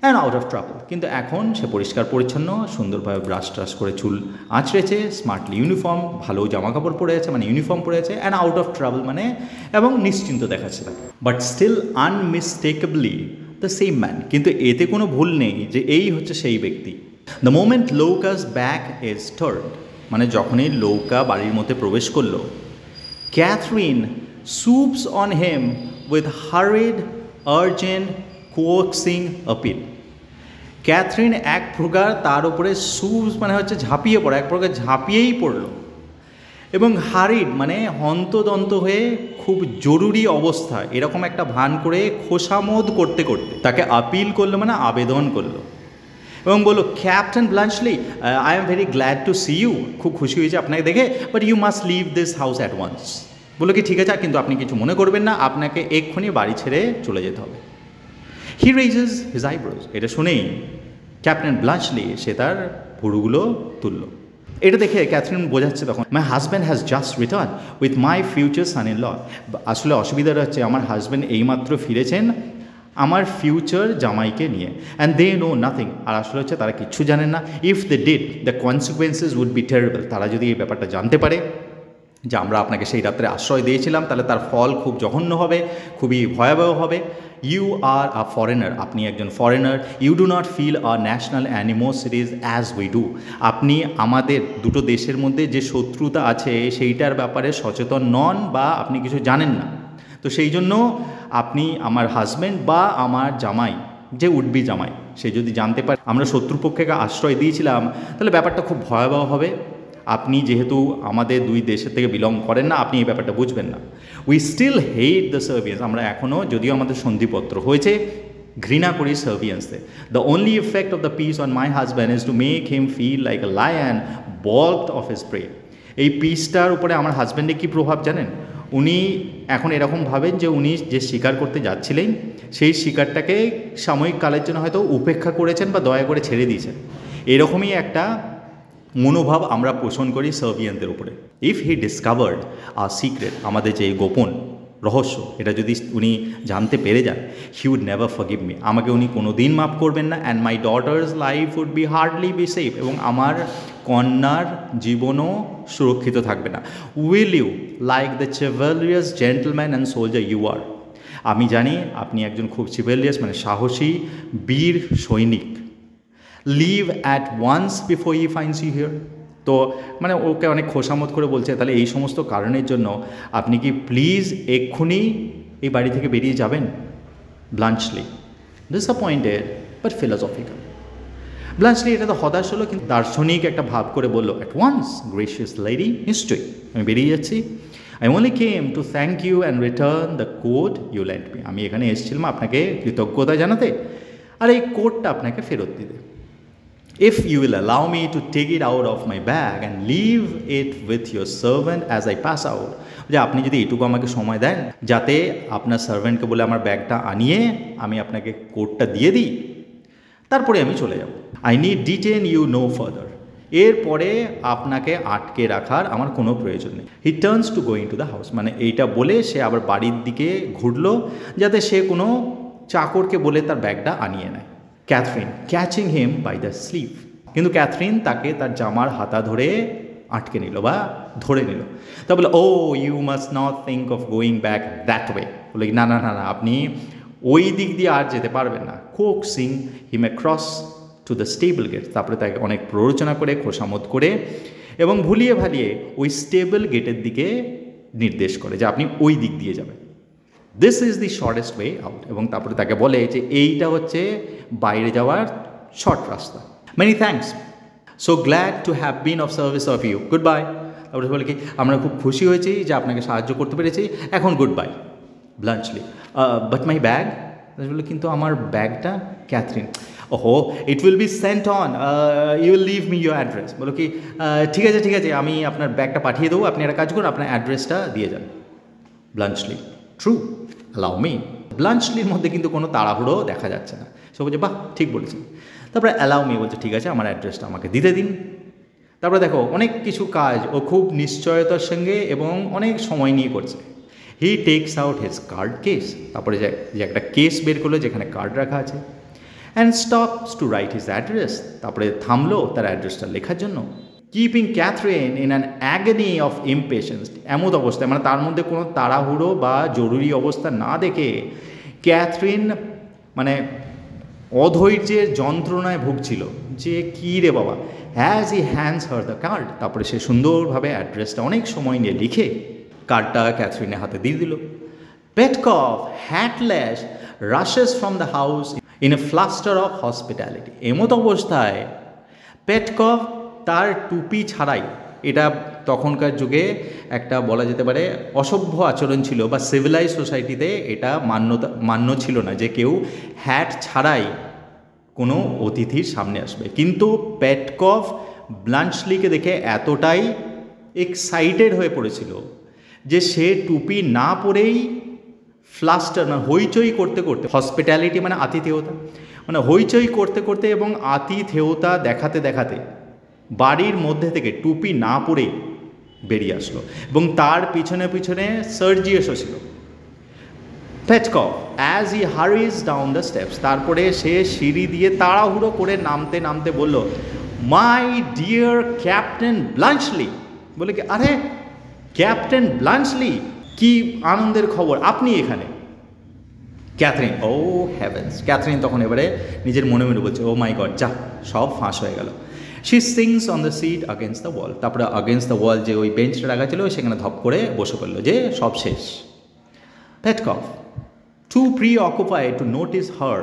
and out of trouble. কিন্তু এখন সে পরিষ্কার পরিচ্ছন্ন, সুন্দরভাবে ব্রাশ ট্রাশ করে চুল আঁচড়েছে, স্মার্টলি ইউনিফর্ম, ভালো জামা কাপড় পরে আছে, মানে ইউনিফর্ম পরে আছে, অ্যান্ড আউট অফ ট্রাবল মানে এবং নিশ্চিন্ত দেখাচ্ছে তাকে। But still unmistakably the same man, কিন্তু এতে কোনো ভুল নেই যে এই হচ্ছে সেই ব্যক্তি। The moment Louka's back is turned, মানে যখনই লৌকা বাড়ির মধ্যে প্রবেশ করলো, Catherine swoops on him with hurried urgent coaxing appeal. Catherine এক প্রকার তার উপরে সুপস মানে হচ্ছে ঝাঁপিয়ে পড়া, এক প্রকার ঝাঁপিয়েই পড়লো। এবং হারিড মানে হন্তদন্ত হয়ে খুব জরুরি অবস্থা এরকম একটা ভান করে খোসামোদ করতে করতে তাকে আপিল করলো, মানে আবেদন করলো এবং বললো, captain Bluntschli, I am very glad to see you, খুব খুশি হয়েছে আপনাকে দেখে, but you must leave this house at once. বললো কি ঠিক আছে, কিন্তু আপনি কিছু মনে করবেন না, আপনাকে এক্ষুনি বাড়ি ছেড়ে চলে যেতে হবে। হি রেইজেস হিজ আইব্রোজ। এটা শুনেই ক্যাপ্টেন ব্লাঞ্চলি সে তার ভুরুগুলো তুলল। এটা দেখে ক্যাথরিন বোঝাচ্ছে তখন, my husband has just return with my future son in law. আসলে অসুবিধাটা হচ্ছে আমার হাজব্যান্ড এইমাত্র ফিরেছেন আমার ফিউচার জামাইকে নিয়ে, অ্যান্ড দে নো নাথিং। আর আসলে হচ্ছে তারা কিচ্ছু জানেন না। If they did, the consequences would be terrible. তারা যদি এই ব্যাপারটা জানতে পারে যে আমরা আপনাকে সেই রাত্রে আশ্রয় দিয়েছিলাম, তাহলে তার ফল খুব জঘন্য হবে, খুবই ভয়াবহ হবে। ইউ আর আ ফরেনার, আপনি একজন foreigner. You do not feel a national animosities as we do. আপনি আমাদের দুটো দেশের মধ্যে যে শত্রুতা আছে সেইটার ব্যাপারে সচেতন নন বা আপনি কিছু জানেন না। তো সেই জন্য আপনি আমার হাজব্যান্ড বা আমার জামাই, যে উডবি জামাই, সে যদি জানতে পারে আমরা শত্রুপক্ষকে আশ্রয় দিয়েছিলাম, তাহলে ব্যাপারটা খুব ভয়াবহ হবে। আপনি যেহেতু আমাদের দুই দেশের থেকে বিলং করেন না, আপনি এই ব্যাপারটা বুঝবেন না। We still hate the Serbians. আমরা এখনও, যদিও আমাদের সন্ধিপত্র হয়েছে, ঘৃণা করি সার্বিয়ান্সদের। The only effect of the peace on my husband is to make him feel like a lion balked of his prey. এই পিসটার উপরে আমার হাজব্যান্ডের কী প্রভাব জানেন? উনি এখন এরকম ভাবেন যে উনি যে শিকার করতে যাচ্ছিলেন সেই শিকারটাকে সাময়িক কালের জন্য হয়তো উপেক্ষা করেছেন বা দয়া করে ছেড়ে দিয়েছেন। এরকমই একটা মনোভাব আমরা পোষণ করি সার্বিয়ানদের উপরে। If he discovered our secret, আমাদের যে গোপন রহস্য, এটা যদি উনি জানতে পেরে যান, he would never forgive me, আমাকে উনি কোনো দিন মাফ করবেন না। And my daughter's life would be hardly be safe, এবং আমার কন্যার জীবনও সুরক্ষিত থাকবে না। Will you, like the chivalrous gentleman and soldier you are, আমি জানি আপনি একজন খুব চিভালিয়াস মানে সাহসী বীর সৈনিক, leave at once before he finds you here. তো মানে ওকে অনেক খোসামত করে বলছে, তাহলে এই সমস্ত কারণের জন্য আপনি কি প্লিজ এক্ষুনি এই বাড়ি থেকে বেরিয়ে যাবেন? ব্লাঞ্চলি ডিসঅ্যাপয়েন্টেড বাট ফিলোসফিক্যাল। ব্লাঞ্চলি এটা তো হতাশ হলো, কিন্তু দার্শনিক একটা ভাব করে বললো, অ্যাট ওয়ান্স গ্রেসিয়াস লেডি, নিশ্চয়ই আমি বেরিয়ে যাচ্ছি। I only came to thank you and return the coat you lent me. আমি এখানে এসেছিলাম আপনাকে কৃতজ্ঞতা জানাতে আর এই কোটটা আপনাকে ফেরত দিতে। If you will allow me to take it out of my bag and leave it with your servant as I pass out, যে আপনি যদি এটুকু আমাকে সময় দেন যাতে আপনার সার্ভেন্টকে বলে আমার ব্যাগটা আনিয়ে আমি আপনাকে কোটটা দিয়ে দিই, তারপরে আমি চলে যাব। I need detain you no further. এরপরে আপনাকে আটকে রাখার আমার কোনো প্রয়োজন নেই। He turns to going to the house, মানে এইটা বলে সে আবার বাড়ির দিকে ঘুরলো যাতে সে কোনো চাকরকে বলে তার ব্যাগটা আনিয়ে নেয়। Catherine catching him by the sleeve, কিন্তু ক্যাথরিন তাকে তার জামার হাতা ধরে আটকে নিল বা ধরে নিল। তা বলে, oh you must not think of going back that way. বলে না না না না, আপনি ওই দিক দিয়ে আর যেতে পারবেন না। Coaxing him across to the stable gate, তারপরে তাকে অনেক প্ররোচনা করে, খোসামত করে এবং ভুলিয়ে ভালিয়ে ওই স্টেবল গেটের দিকে নির্দেশ করে যে আপনি ওই দিক দিয়ে যাবেন। This is the shortest way out, এবং তারপরে তাকে বলে যে এইটা হচ্ছে বাইরে যাওয়ার শর্ট রাস্তা। Many thanks, so glad to have been of service of you, goodbye. তারপরে বলে কি, আমরা খুব খুশি হয়েছি যে আপনাকে সাহায্য করতে পেরেছি, এখন goodbye. Bluntschli, but my bag. বলে, কিন্তু আমার ব্যাগটা? ক্যাথরিন, ওহো, it will be sent on, you will leave me your address. বলো কি, ঠিক আছে ঠিক আছে, আমি আপনার ব্যাগটা পাঠিয়ে দেবো, আপনি একটা কাজ করুন, আপনার অ্যাড্রেসটা দিয়ে যান। ব্লাঞ্চলি, ট্রু, অ্যালাউ মি। ব্লাঞ্চলির মধ্যে কিন্তু কোনো তাড়াহুড়ো দেখা যাচ্ছে না। সে বলছে, বাহ, ঠিক বলেছেন। তারপরে অ্যালাউ মি বলছে, ঠিক আছে, আমার অ্যাড্রেসটা আমাকে দিতে দিন। তারপরে দেখো অনেক কিছু কাজ ও খুব নিশ্চয়তার সঙ্গে এবং অনেক সময় নিয়ে করছে। হি tax out his card case, তারপরে যে একটা কেস বের করলো যেখানে কার্ড রাখা আছে, and stops to write his address, তারপরে থামলো তার অ্যাড্রেসটা লেখার জন্য। Keeping Catherine in an agony of impatience, এমন অবস্থায় মানে তার মধ্যে কোনো তাড়াহুড়ো বা জরুরি অবস্থা না দেখে ক্যাথরিন মানে অধৈর্যের যন্ত্রণায় ভুগছিল যে কী রে বাবা। Has he hands her the card, তারপরে সে সুন্দরভাবে অ্যাড্রেসটা অনেক সময় নিয়ে লিখে কার্ডটা ক্যাথরিনের হাতে দিয়ে দিল। Petkoff hatless rushes from the house in a fluster of hospitality, এমত অবস্থায় পেটকভ তার টুপি ছাড়াই, এটা তখনকার যুগে একটা বলা যেতে পারে অসভ্য আচরণ ছিল, বা সিভিলাইজ সোসাইটিতে এটা মান্য ছিল না যে কেউ হ্যাট ছাড়াই কোনো অতিথির সামনে আসবে। কিন্তু পেটকভ ব্লাঞ্চলিকে দেখে এতটাই এক্সাইটেড হয়ে পড়েছিল যে সে টুপি না পরেই ফ্লাস্টার মানে হইচই করতে করতে, হসপিটালিটি মানে আতিথেয়তা, মানে হইচই করতে করতে এবং আতিথেয়তা দেখাতে দেখাতে বাড়ির মধ্যে থেকে টুপি না পরে বেরিয়ে আসলো, এবং তার পিছনে পিছনে সার্জিয়াসও ছিল। Petkoff as he hurries down the steps, তারপরে সে সিঁড়ি দিয়ে তাড়াহুড়ো করে নামতে নামতে বলল, মাই ডিয়ার ক্যাপ্টেন ব্লাঞ্চলি। বলে কি, আরে ক্যাপ্টেন ব্লাঞ্চলি, কি আনন্দের খবর, আপনি এখানে। ক্যাথরিন, ও হ্যাভেন্স, ক্যাথরিন তখন এবারে নিজের মনে মনে বলছে, ও মাই গড, যা সব ফাঁস হয়ে গেল। She sinks on the seat against the wall, তারপরে আগেনস্ট দ্য ওয়াল যে ওই বেঞ্চটা রাখা ছিল সেখানে ধপ করে বসে পড়লো যে সব শেষ। পেটকভ too preoccupied to notice her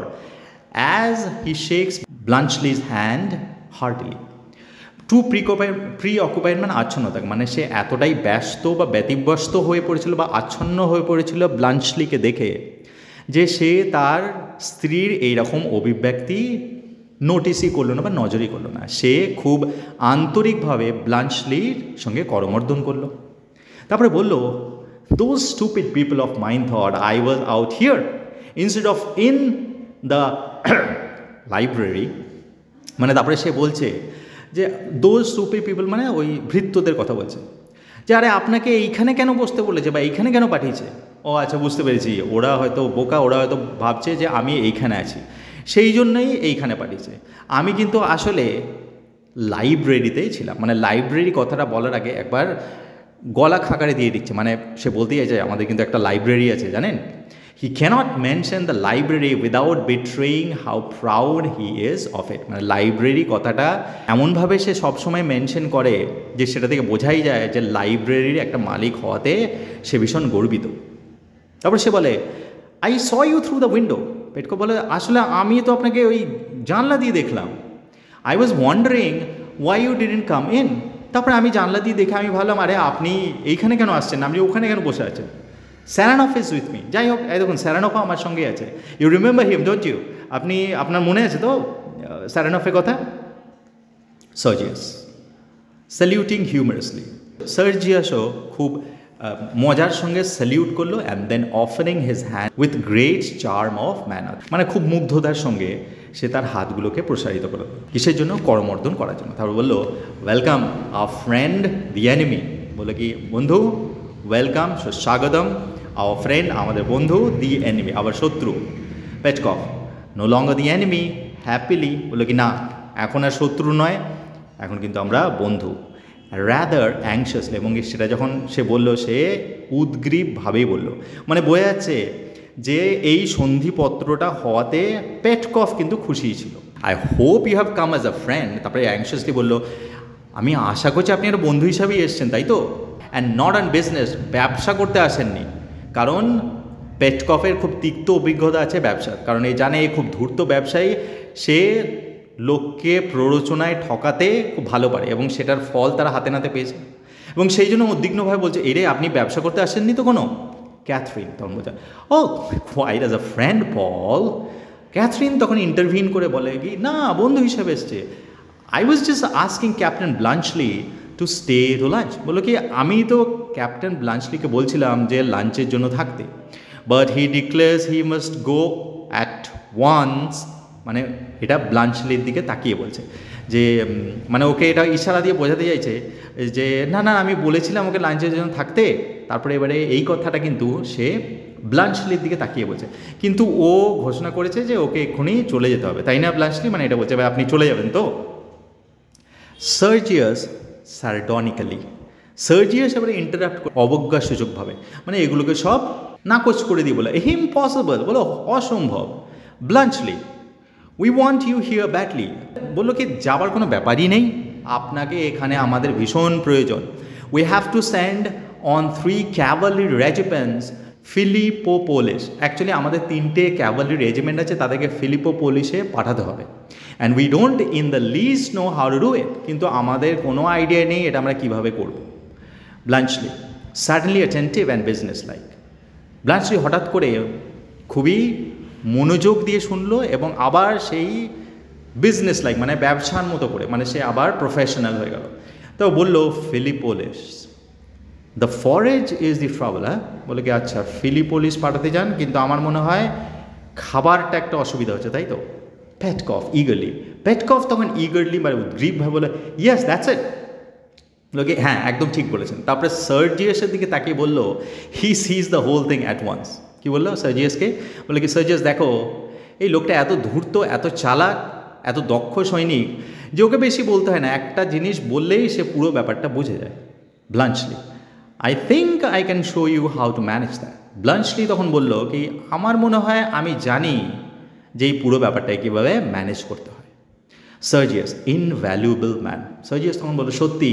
as he shakes Bluntschli's hand heartily. Too preoccupied মানে আচ্ছন্নতা, মানে সে এতটাই ব্যস্ত বা ব্যতিব্যস্ত হয়ে পড়েছিল বা আচ্ছন্ন হয়ে পড়েছিল ব্লাঞ্চলিকে দেখে যে সে তার স্ত্রীর এইরকম অভিব্যক্তি নোটিসই করলো না বা নজরই করলো না। সে খুব আন্তরিকভাবে ব্লাঞ্চলির সঙ্গে করমর্দন করলো। তারপরে বলল, those stupid people of mine thought I was out here instead of in the library. মানে তারপরে সে বলছে যে those stupid people মানে ওই ভৃত্যদের কথা বলছে, যে আরে আপনাকে এইখানে কেন বসতে বলেছে বা এইখানে কেন পাঠিয়েছে। ও আচ্ছা, বুঝতে পেরেছি, ওরা হয়তো বোকা, ওরা হয়তো ভাবছে যে আমি এইখানে আছি, সেই জন্যই এইখানে পাঠিয়েছে। আমি কিন্তু আসলে লাইব্রেরিতেই ছিলাম। মানে লাইব্রেরি কথাটা বলার আগে একবার গলা খাঁকারে দিয়ে দিচ্ছে, মানে সে বলতেই আছে আমাদের কিন্তু একটা লাইব্রেরি আছে, জানেন। He cannot mention the library without betraying how proud he is of it. মানে লাইব্রেরি কথাটা এমনভাবে সে সবসময় মেনশন করে যে সেটা থেকে বোঝাই যায় যে লাইব্রেরির একটা মালিক হওয়াতে সে ভীষণ গর্বিত। তারপর সে বলে, I saw you through the window. Petkoff বলে, আসলে আমি তো আপনাকে ওই জানলা দিয়ে দেখলাম। I was wondering why you didn't come in. তারপরে আমি জানলা দিয়ে দেখে আমি ভাবলাম, আরে আপনি এইখানে কেন আসছেন, আপনি ওখানে কেন বসে আছেন। Saranoff is with me. যাই হোক, এই দেখুন স্যারানফও আমার সঙ্গে আছে। You remember him, don't you? আপনি, আপনার মনে আছে তো স্যারানফের কথা? সার্জিয়াস স্যালিউটিং হিউমারাসলি। সার্জিয়াসও খুব মজার সঙ্গে স্যালিউট করলো, and then offering his hand with great charm of manner. মানে খুব মুগ্ধতার সঙ্গে সে তার হাতগুলোকে প্রসারিত করলো, কিসের জন্য? করমর্দন করার জন্য। তারপর বললো, welcome our friend the enemy. বলে কি, বন্ধু, ওয়েলকাম, স্বাগতম, আওয়ার ফ্রেন্ড, আমাদের বন্ধু, দি এনিমি, আবার শত্রু। পেটকভ, নো লঙ্গার দি এনিমি, হ্যাপিলি। বললো কি, না, এখন আর শত্রু নয়, এখন কিন্তু আমরা বন্ধু। রাদার অ্যাংশাসলি, এবং সেটা যখন সে বলল সে উদ্গ্রীবভাবেই বলল, মানে বোঝা যাচ্ছে যে এই সন্ধিপত্রটা হওয়াতে পেটকভ কিন্তু খুশিই ছিল। I hope you have come as a friend. তারপরে অ্যাংশাসলি বলল, আমি আশা করছি আপনি একটা বন্ধু হিসাবেই এসছেন, তাই তো? অ্যান্ড নট অন বিজনেস, ব্যবসা করতে আসেননি। কারণ পেটকভের খুব তিক্ত অভিজ্ঞতা আছে ব্যবসার, কারণ এই জানে এই খুব ধূর্ত ব্যবসায়ী, সে লোককে প্ররোচনায় ঠকাতে খুব ভালো পারে এবং সেটার ফল তারা হাতে নাতে পেয়েছে, এবং সেই জন্য উদ্বিগ্নভাবে বলছে, এরে আপনি ব্যবসা করতে আসেননি তো কোনো? ক্যাথরিন তখন বলছে, oh quite as a friend Paul. Catherine তখন ইন্টারভিন করে বলে কি, না, বন্ধু হিসেবে এসছে। I was just asking captain Bluntschli to stay to lunch. বললো কি, আমি তো ক্যাপ্টেন ব্লাঞ্চলিকে বলছিলাম যে লাঞ্চের জন্য থাকতে, but he declares he must go at once. মানে এটা ব্লাঞ্চলির দিকে তাকিয়ে বলছে যে, মানে ওকে এটা ইশারা দিয়ে বোঝাতে চাইছে যে না না, আমি বলেছিলাম ওকে লাঞ্চের জন্য থাকতে। তারপরে এবারে এই কথাটা কিন্তু সে ব্লাঞ্চলির দিকে তাকিয়ে বলছে, কিন্তু ও ঘোষণা করেছে যে ওকে এক্ষুনি চলে যেতে হবে, তাই না ব্লাঞ্চলি? মানে এটা বলছে, ভাই আপনি চলে যাবেন তো? সার্জিয়াস সার্ডনিক্যালি, সার্জিয়াস এবারে ইন্টারাপ্ট করে অবজ্ঞাসূচকভাবে, মানে এগুলোকে সব নাকচ করে দিয়ে বলে, ইম্পসিবল, বলো অসম্ভব। Bluntschli, we want you here badly. বললো কি, যাবার কোনো ব্যাপারই নেই, আপনাকে এখানে আমাদের ভীষণ প্রয়োজন। We have to send on 3 cavalry regiments Philippopolis. Actually আমাদের 3টে ক্যাভালরি রেজিমেন্ট আছে, তাদেরকে ফিলিপোপোলিসে পাঠাতে হবে। And we don't in the least know how to do it. কিন্তু আমাদের কোনো আইডিয়া নেই এটা আমরা কীভাবে করব। Bluntschli suddenly attentive and businesslike. Bluntschli হঠাৎ করে খুবই মনোযোগ দিয়ে শুনলো এবং আবার সেই বিজনেস লাইক মানে ব্যবসার মতো করে, মানে সে আবার প্রফেশনাল হয়ে গেল। তো বললো Philippopolis, the forage is the trouble. হ্যাঁ, বলে কি আচ্ছা ফিলিপোলিস পাঠাতে যান, কিন্তু আমার মনে হয় খাবারটা একটা অসুবিধা হচ্ছে, তাই তো? পেটকফ ইগারলি, পেটকফ তখন ইগারলি মানে উদ্গ্রীবভাবে বলে ইয়েস দ্যাটস ইট। লোকে হ্যাঁ একদম ঠিক বলেছেন। তারপরে সার্জিয়াসের দিকে তাকিয়ে বললো he sees the whole thing at once. কী বললো সার্জিয়াসকে? বলে কি সার্জিয়াস দেখো এই লোকটা এত ধূর্ত, এত চালাক, এত দক্ষ সৈনিক যে ওকে বেশি বলতে হয় না, একটা জিনিস বললেই সে পুরো ব্যাপারটা বুঝে যায়। Bluntschli I think I can show you how to manage that. Bluntschli তখন বলল কি আমার মনে হয় আমি জানি যে এই পুরো ব্যাপারটাকে কীভাবে ম্যানেজ করতে হয়। সার্জিয়াস ইনভ্যালুয়েবল ম্যান। সার্জিয়াস তখন বলল সত্যি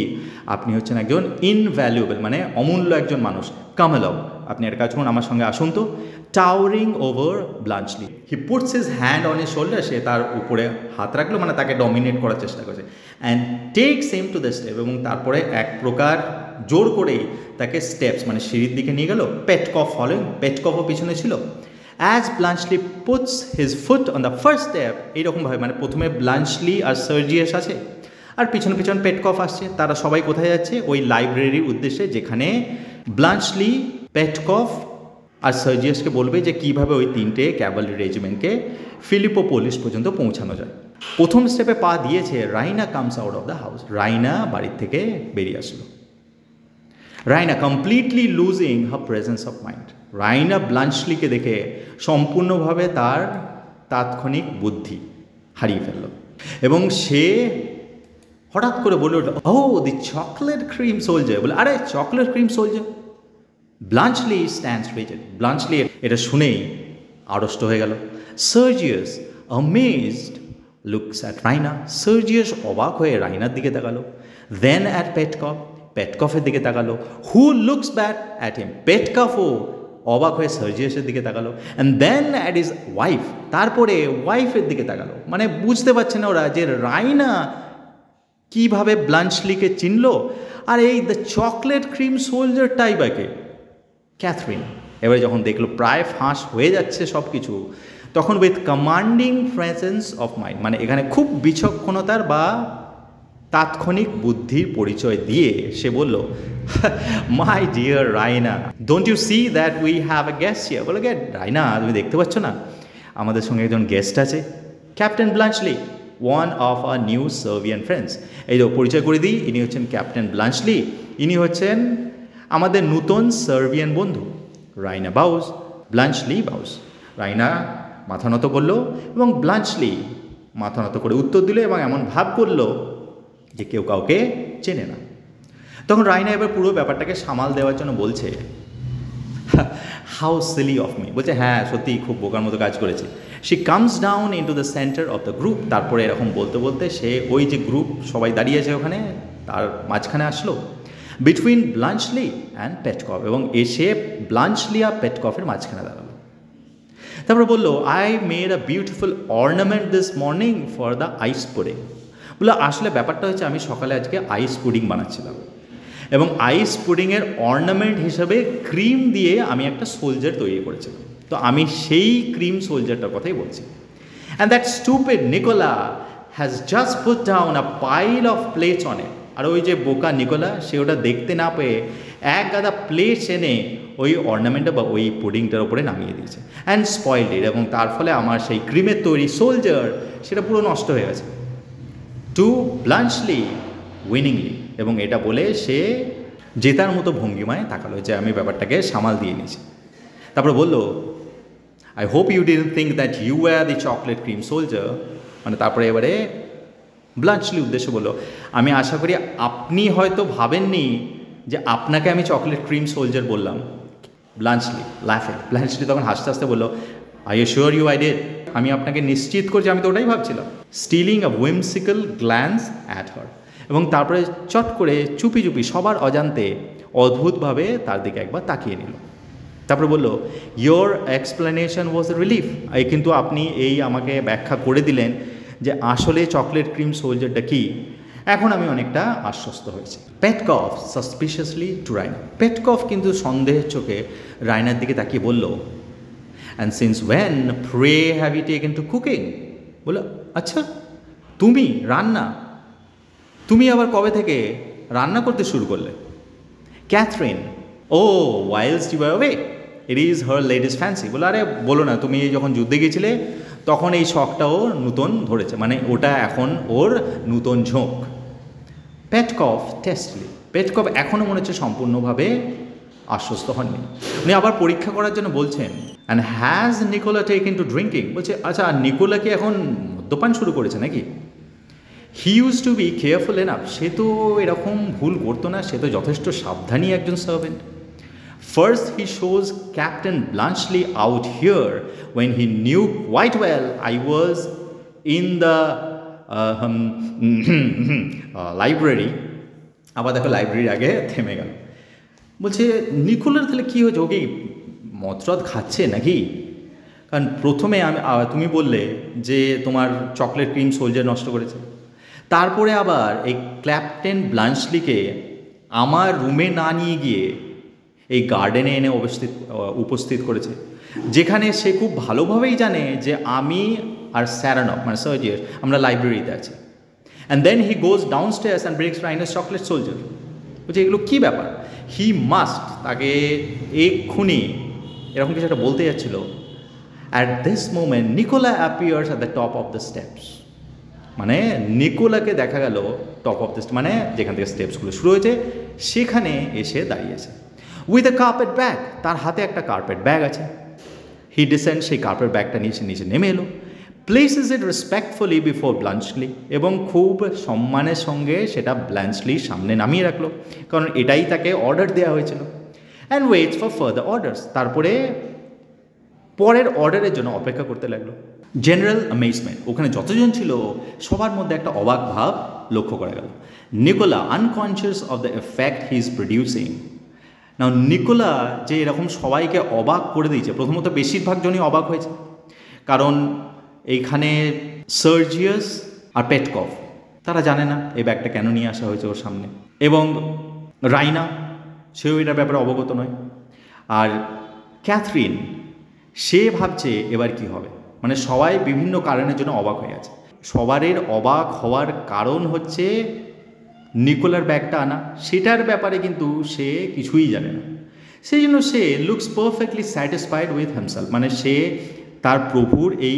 আপনি হচ্ছেন একজন ইনভ্যালুয়েবল মানে অমূল্য একজন মানুষ। কাম অ্যালং, আপনি একটা কাজ করুন আমার সঙ্গে আসুন তো। Towering over Bluntschli he puts his hand on his shoulder, সে তার উপরে হাত রাখলো মানে তাকে ডমিনেট করার চেষ্টা করছে। And take same to the step, এবং তারপরে এক প্রকার জোর করেই তাকে স্টেপস মানে সিঁড়ির দিকে নিয়ে গেল। পেটকফ ফলোইং, পেটকফও পিছনে ছিল। As Bluntschli puts his foot on the first step, এইরকমভাবে মানে প্রথমে ব্লাঞ্চলি আর সার্জিয়াস আছে আর পিছনে পিছনে পেটকফ আসছে। তারা সবাই কোথায় যাচ্ছে? ওই লাইব্রেরির উদ্দেশ্যে, যেখানে ব্লাঞ্চলি পেটকফ আর সার্জিয়াসকে বলবে যে কীভাবে ওই তিনটে ক্যাভালরি রেজিমেন্টকে ফিলিপোপোলিস পর্যন্ত পৌঁছানো যায়। প্রথম স্টেপে পা দিয়েছে, Raina comes out of the house. Raina বাড়ির থেকে বেরিয়ে আসলো। Raina completely losing her presence of mind. Raina ব্লাঞ্চলিকে দেখে সম্পূর্ণভাবে তার তাৎক্ষণিক বুদ্ধি হারিয়ে ফেলল এবং সে হঠাৎ করে বলে উঠল, ও দি চকলেট ক্রিম সোলজার। বলে আরে চকলেট ক্রিম সোলজার। ব্লাঞ্চলি স্ট্যান্ডস রিজেড। ব্লাঞ্চলি এটা শুনেই আড়ষ্ট হয়ে গেল। সার্জিয়াস অ্যামেজড লুকস অ্যাট রাইনা। সার্জিয়াস অবাক হয়ে রাইনার দিকে তাকালো। দেন অ্যাট পেটকফ, পেটকফের দিকে তাকালো। Who looks back at him. পেটকফও অবাক হয়ে সার্জিয়াসের দিকে তাকালো। And then at his wife, তারপরে ওয়াইফের দিকে তাকালো। মানে বুঝতে পারছে না ওরা যে রাইনা কীভাবে ব্লাঞ্চলিকে চিনল, আর এই the chocolate cream সোলজারটাই Banke Catherine. এবারে যখন দেখলো প্রায় ফাঁস হয়ে যাচ্ছে সব কিছু, তখন with commanding presence of mind মানে এখানে খুব বিচক্ষণতার বা তাৎক্ষণিক বুদ্ধির পরিচয় দিয়ে সে বলল, my dear Raina, don't you see that we have a guest here. বলে গে রাইনা, তুমি দেখতে পাচ্ছ না আমাদের সঙ্গে একজন গেস্ট আছে, captain Bluntschli, one of our new Serbian friends. এই যে পরিচয় করে দিই, ইনি হচ্ছেন ক্যাপ্টেন ব্লাঞ্চলি, ইনি হচ্ছেন আমাদের নূতন সার্বিয়ান বন্ধু। রাইনা বাউস, ব্লাঞ্চলি বাউস। রাইনা মাথা নত করলো এবং ব্লাঞ্চলি মাথা নত করে উত্তর দিল এবং এমন ভাব করলো যে কেউ কাউকে চেনে না। তখন রাইনা এবার পুরো ব্যাপারটাকে সামাল দেওয়ার জন্য বলছে, হাউ সিলি অফ মি। বলছে হ্যাঁ সত্যিই খুব বোকার মতো কাজ করেছে। She comes down into the centre of the group. তারপরে এরকম বলতে বলতে সে ওই যে গ্রুপ সবাই দাঁড়িয়েছে ওখানে তার মাঝখানে আসলো, বিটুইন ব্লাঞ্চলি অ্যান্ড পেটকফ, এবং এসে ব্লাঞ্চলি আর পেটকফের মাঝখানে দাঁড়ালো। তারপরে বললো, I made a beautiful ornament this morning for the ice pudding. বললো আসলে ব্যাপারটা হচ্ছে আমি সকালে আজকে আইস পুডিং বানাচ্ছিলাম এবং আইস পুডিংয়ের অর্নামেন্ট হিসাবে ক্রিম দিয়ে আমি একটা সোলজার তৈরি করেছিলাম, তো আমি সেই ক্রিম সোলজারটার কথাই বলছি। And that stupid Nicola has just put down a pile of plates on it. আর ওই যে বোকা নিকোলা, সে ওটা দেখতে না পেয়ে এক গাদা প্লেটস এনে ওই অর্নামেন্টটা বা ওই পুডিংটার উপরে নামিয়ে দিয়েছে। অ্যান্ড স্পয়েলড ইট, এবং তার ফলে আমার সেই ক্রিমের তৈরি সোলজার সেটা পুরো নষ্ট হয়ে গেছে। টু ব্লাঞ্চলি উইনিংলি, এবং এটা বলে সে জেতার মতো ভঙ্গিমায় তাকালো যে আমি ব্যাপারটাকে সামাল দিয়ে নিয়েছি। তারপরে বললো, I hope you didn't think that you are the chocolate cream soldier. মানে তারপরে এবারে ব্লাঞ্চলি উদ্দেশ্যে বললো, আমি আশা করি আপনি হয়তো ভাবেননি যে আপনাকে আমি চকলেট ক্রিম সোলজার বললাম। ব্লাঞ্চলি লাফে, ব্লাঞ্চলি তখন হাসতে হাসতে বললো, I assure you I did. আমি আপনাকে নিশ্চিত করছি আমি তো ওটাই ভাবছিলাম। Stealing a whimsical glance at her, এবং তারপরে চট করে চুপি চুপি সবার অজান্তে অদ্ভুতভাবে তার দিকে একবার তাকিয়ে নিল। তারপরে বললো, your explanation was A relief. কিন্তু আপনি এই আমাকে ব্যাখ্যা করে দিলেন যে আসলে চকলেট ক্রিম সোলজারটা কী। এখন আমি অনেকটা আশ্বস্ত হয়েছি। পেটকফ সাসপিশিয়াসলি টু রাইনা। পেটকফ কিন্তু সন্দেহের চোখে রাইনার দিকে তাকিয়ে বলল, and since when pray have you taken to cooking? বললো, আচ্ছা তুমি রান্না, তুমি আবার কবে থেকে রান্না করতে শুরু করলে? Catherine, oh whilst you are away it is her ladies fancy. বলো, আরে বলো না, তুমি যখন যুদ্ধে গিয়েছিলে তখন এই শখটাও নূতন ধরেছে, মানে ওটা এখন ওর নূতন ঝোঁক। পেটকফ টেস্টলি, পেটকফ এখনও মনে হচ্ছে সম্পূর্ণভাবে আশ্বস্ত হননি। উনি আবার পরীক্ষা করার জন্য বলছেন, and has Nicola taken to drinking? বলছে, আচ্ছা নিকোলা কি এখন মদ্যপান শুরু করেছে নাকি? He used to be careful enough, সে তো এরকম ভুল করতো না, সে তো যথেষ্ট সাবধানী একজন servant. First, he shows Captain Bluntschli out here when he knew quite well I was in the library. আবার দেখো লাইব্রেরির আগে থেমে গেল। বলছে, নিকোলার তাহলে কী হয়েছে, ওকে মদরদ খাচ্ছে নাকি? কারণ প্রথমে তুমি বললে যে তোমার চকলেট ক্রিম সোলজার নষ্ট করেছে, তারপরে আবার এই ক্যাপ্টেন ব্লান্সলিকে আমার রুমে না নিয়ে গিয়ে এই গার্ডেনে এনে উপস্থিত করেছে, যেখানে সে খুব ভালোভাবেই জানে যে আমি আর স্যারানফ মানে সার্জিয়ার আমরা লাইব্রেরিতে আছি। And then he goes downstairs and breaks Raina's chocolate soldier. বলছে, এগুলো কী ব্যাপার? হি মাস্ট, তাকে এক্ষুনি এরকম কিছু একটা বলতে যাচ্ছিল। At this moment Nicola appears at the top of the steps. মানে নিকোলাকে দেখা গেল টপ অফ দ্য, মানে যেখান থেকে স্টেপসগুলো শুরু হয়েছে সেখানে এসে দাঁড়িয়েছে। উইথ এ কার্পেট ব্যাগ, তার হাতে একটা কার্পেট ব্যাগ আছে। হি ডিসেন্ড, সেই কার্পেট ব্যাগটা নিচে নেমে এলো, প্লেসেস ইট রেসপেক্টফুলি বিফোর ব্লান্সলি, এবং খুব সম্মানের সঙ্গে সেটা ব্লান্সলির সামনে নামিয়ে রাখলো, কারণ এটাই তাকে অর্ডার দেওয়া হয়েছিল। And waits for further orders, তারপরে পরের অর্ডারের জন্য অপেক্ষা করতে লাগলো। জেনারেল অ্যামেজমেন্ট, ওখানে যতজন ছিল সবার মধ্যে একটা অবাক ভাব লক্ষ্য করা গেল। Nicola unconscious of the effect he is producing. না, নিকোলা যে এরকম সবাইকে অবাক করে দিয়েছে, প্রথমত বেশিরভাগ জনই অবাক হয়েছে, কারণ এইখানে সার্জিয়াস আর পেটকফ তারা জানে না এই ব্যাগটা কেন নিয়ে আসা হয়েছে ওর সামনে, এবং রাইনা সেও এটার ব্যাপারে অবগত নয়। আর ক্যাথরিন, সে ভাবছে এবার কি হবে, মানে সবাই বিভিন্ন কারণের জন্য অবাক হয়ে আছে। সবারের অবাক হওয়ার কারণ হচ্ছে নিকোলার ব্যাগটা আনা, সেটার ব্যাপারে কিন্তু সে কিছুই জানে না। সেই জন্য সে looks perfectly satisfied with himself, মানে সে তার প্রভুর এই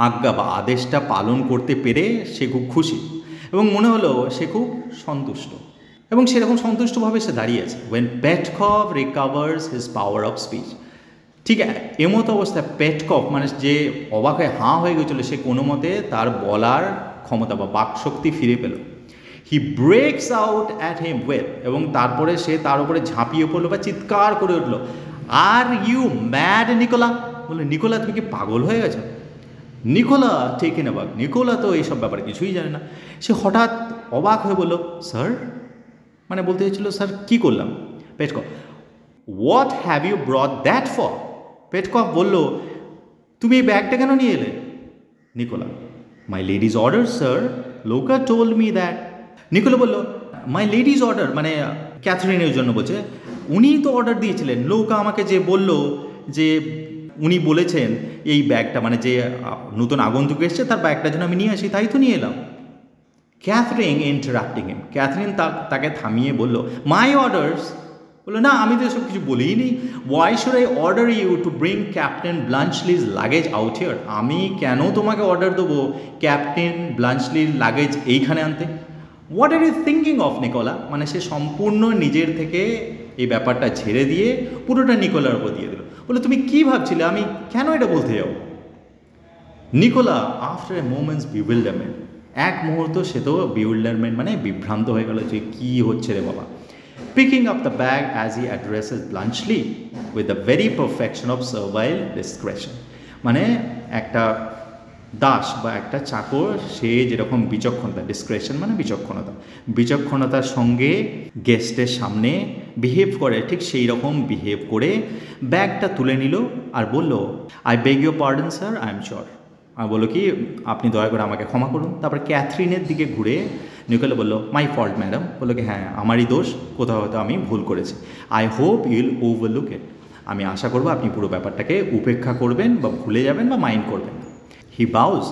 আজ্ঞা বা আদেশটা পালন করতে পেরে সে খুব খুশি, এবং মনে হলো সে খুব সন্তুষ্ট, এবং সেরকম সন্তুষ্টভাবে সে দাঁড়িয়ে আছে। When Petkoff recovers his power of speech, ঠিক এমতো অবস্থায় পেটকফ মানে যে অবাক হয়ে হাঁ হয়ে গেছিলো, সে কোনো মতে তার বলার ক্ষমতা বা বাকশক্তি ফিরে পেল। হি ব্রেকস আউট অ্যাট হিম ওয়েথ, এবং তারপরে সে তার উপরে ঝাঁপিয়ে পড়লো বা চিৎকার করে উঠলো, আর ইউ ম্যাড নিকোলা? বললো, নিকোলা তুমি কি পাগল হয়ে গেছো? নিকোলা টেকেন অ্যাবাক, নিকোলা তো এইসব ব্যাপারে কিছুই জানে না। সে হঠাৎ অবাক হয়ে বলল, স্যার, মানে বলতে চাইছিল স্যার কী করলাম? Petkoff, what have you brought that for? Petkoff বলল, তুমি এই ব্যাগটা কেন নিয়ে এলে? Nicola, my lady's order sir, Louka told me that. Nicola বলল, মাই লেডিজ অর্ডার মানে ক্যাথরিনের জন্য বলছে, উনিই তো অর্ডার দিয়েছিলেন, লোকা আমাকে যে বলল যে উনি বলেছেন এই ব্যাগটা মানে যে নতুন আগন্তুক এসছে তার ব্যাগটা যেন আমি নিয়ে আসি, তাই তো নিয়ে এলাম। ক্যাথরিন ইন্টারাপ্টিং হিম, ক্যাথরিন তাকে থামিয়ে বলল, মাই অর্ডার্স? বললো, না আমি তো এসব কিছু বলিই নি। Why should I order you to bring captain Bluntschli's luggage out here? আমি কেন তোমাকে অর্ডার দেবো ক্যাপ্টেন ব্লান্সলির লাগেজ এইখানে আনতে? What are you thinking of Nicola? মানে সে সম্পূর্ণ নিজের থেকে এই ব্যাপারটা ঝেড়ে দিয়ে পুরোটা নিকোলার উপর দিয়ে দিল। বলে, তুমি কী ভাবছিলে আমি কেন এটা বলতে যাবো? নিকোলা আফটার এ মোমেন্টস বিউইল্ডারমেন্ট, এক মুহূর্ত সে তো বিউইল্ডারমেন্ট মানে বিভ্রান্ত হয়ে গেল যে কী হচ্ছে রে বাবা। Picking up the bag as he addresses Bluntschli with the very perfection of servile discretion, মানে একটা দাস বা একটা চাকর সে যেরকম বিচক্ষণতা, ডিসক্রেশন মানে বিচক্ষণতার সঙ্গে গেস্টের সামনে বিহেভ করে, ঠিক সেই রকম বিহেভ করে ব্যাগটা তুলে নিল আর বলল, I beg your pardon sir, I am sure. আর বললো কি, আপনি দয়া করে আমাকে ক্ষমা করুন। তারপর ক্যাথরিনের দিকে ঘুরে নিকোলা বললো মাই ফল্ট ম্যাডাম, বললো কি হ্যাঁ আমারই দোষ, কোথাও হয়তো আমি ভুল করেছি। আই হোপ ইউল ওভারলুক ইট, আমি আশা করবো আপনি পুরো ব্যাপারটাকে উপেক্ষা করবেন বা ভুলে যাবেন বা মাইন্ড করবেন। He bows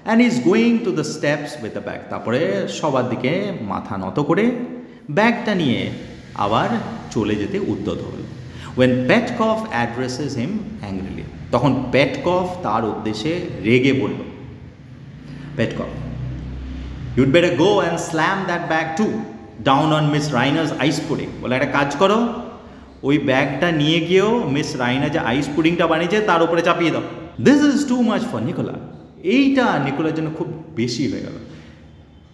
and is going to the steps with the bag, তারপরে সবার দিকে মাথা নত করে ব্যাগটা নিয়ে আবার চলে যেতে উদ্যত হল। When Petkoff addresses him angrily, তখন পেটকফ তার উদ্দেশ্যে রেগে বলল, Petkoff you'd better go and slam that bag too down on Miss Raina's ice pudding, বলে একটা কাজ করো, ওই ব্যাগটা নিয়ে গিয়েও মিস রাইনা যে আইস পুডিংটা বানিয়েছে তার উপরে চাপিয়ে দাও। This is too much for Nicola, এইটা নিকোলার জন্য খুব বেশি হয়ে গেল।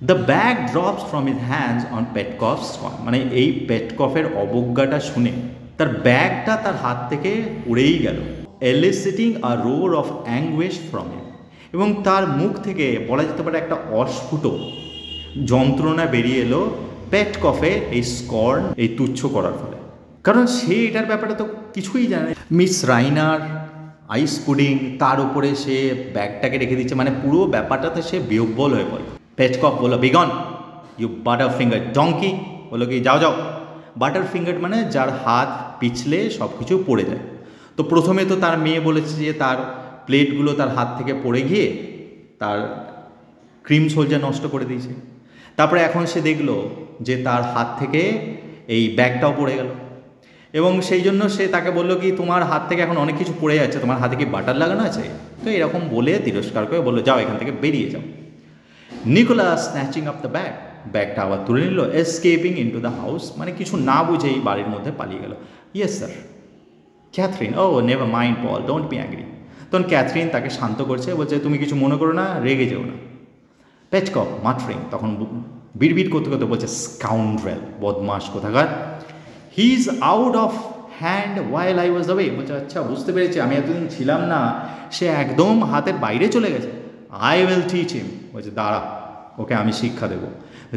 The bag drops from his hands on Petkoff's corn, মানে এই পেটকফের অবজ্ঞাটা শুনে তার ব্যাগটা তার হাত থেকে উড়েই গেল। Eliciting a roar of anguish from him, এবং তার মুখ থেকে বলা যেতে পারে একটা অস্ফুট যন্ত্রণা বেরিয়ে এলো পেটকফের এই স্কর্ন, এই তুচ্ছ করার ফলে। কারণ সে এটার ব্যাপারে তো কিছুই জানে না। মিস রাইনার আইস পুডিং, তার উপরে সে ব্যাগটাকে রেখে দিচ্ছে, মানে পুরো ব্যাপারটাতে সে বিহ্বল হয়ে পড়ে। পেটকফ বললো বিগন ইউ বাটার ফিঙ্গার ডঙ্কি, বললো কি যাও যাও। বাটার ফিঙ্গার মানে যার হাত পিছলে সব কিছু পড়ে যায়। তো প্রথমে তো তার মেয়ে বলেছে যে তার প্লেটগুলো তার হাত থেকে পড়ে গিয়ে তার ক্রিম সোলজার নষ্ট করে দিয়েছে। তারপরে এখন সে দেখলো যে তার হাত থেকে এই ব্যাগটাও পড়ে গেল, এবং সেই জন্য সে তাকে বললো কি তোমার হাত থেকে এখন অনেক কিছু পড়ে যাচ্ছে, তোমার হাতে কি বাটার লাগানো আছে? তো এরকম বলে তিরস্কার করে বললো যাও এখান থেকে বেরিয়ে যাও। Nicola snatching up the bag, ব্যাগটা আবার তুলে নিল, এসকেপিং ইনটু দ্য হাউস, মানে কিছু না বুঝেই বাড়ির মধ্যে পালিয়ে গেল। Yes sir. Catherine, oh never mind Paul, don't be angry. তখন ক্যাথরিন তাকে শান্ত করছে, বলছে তুমি কিছু মনে করো না, রেগে যেও না। পেটকফ মাটরিং তখন বিড়বিড় করতে করতে বলছে স্কাউন্ড্রেল, বদমাস কোথাকার, হি is out of hand while I was away, বলছে আচ্ছা বুঝতে পেরেছি, আমি এতদিন ছিলাম না, সে একদম হাতের বাইরে চলে গেছে। আই উইল টিচ হিম, বলছে দাঁড়া ওকে আমি শিক্ষা দেবো।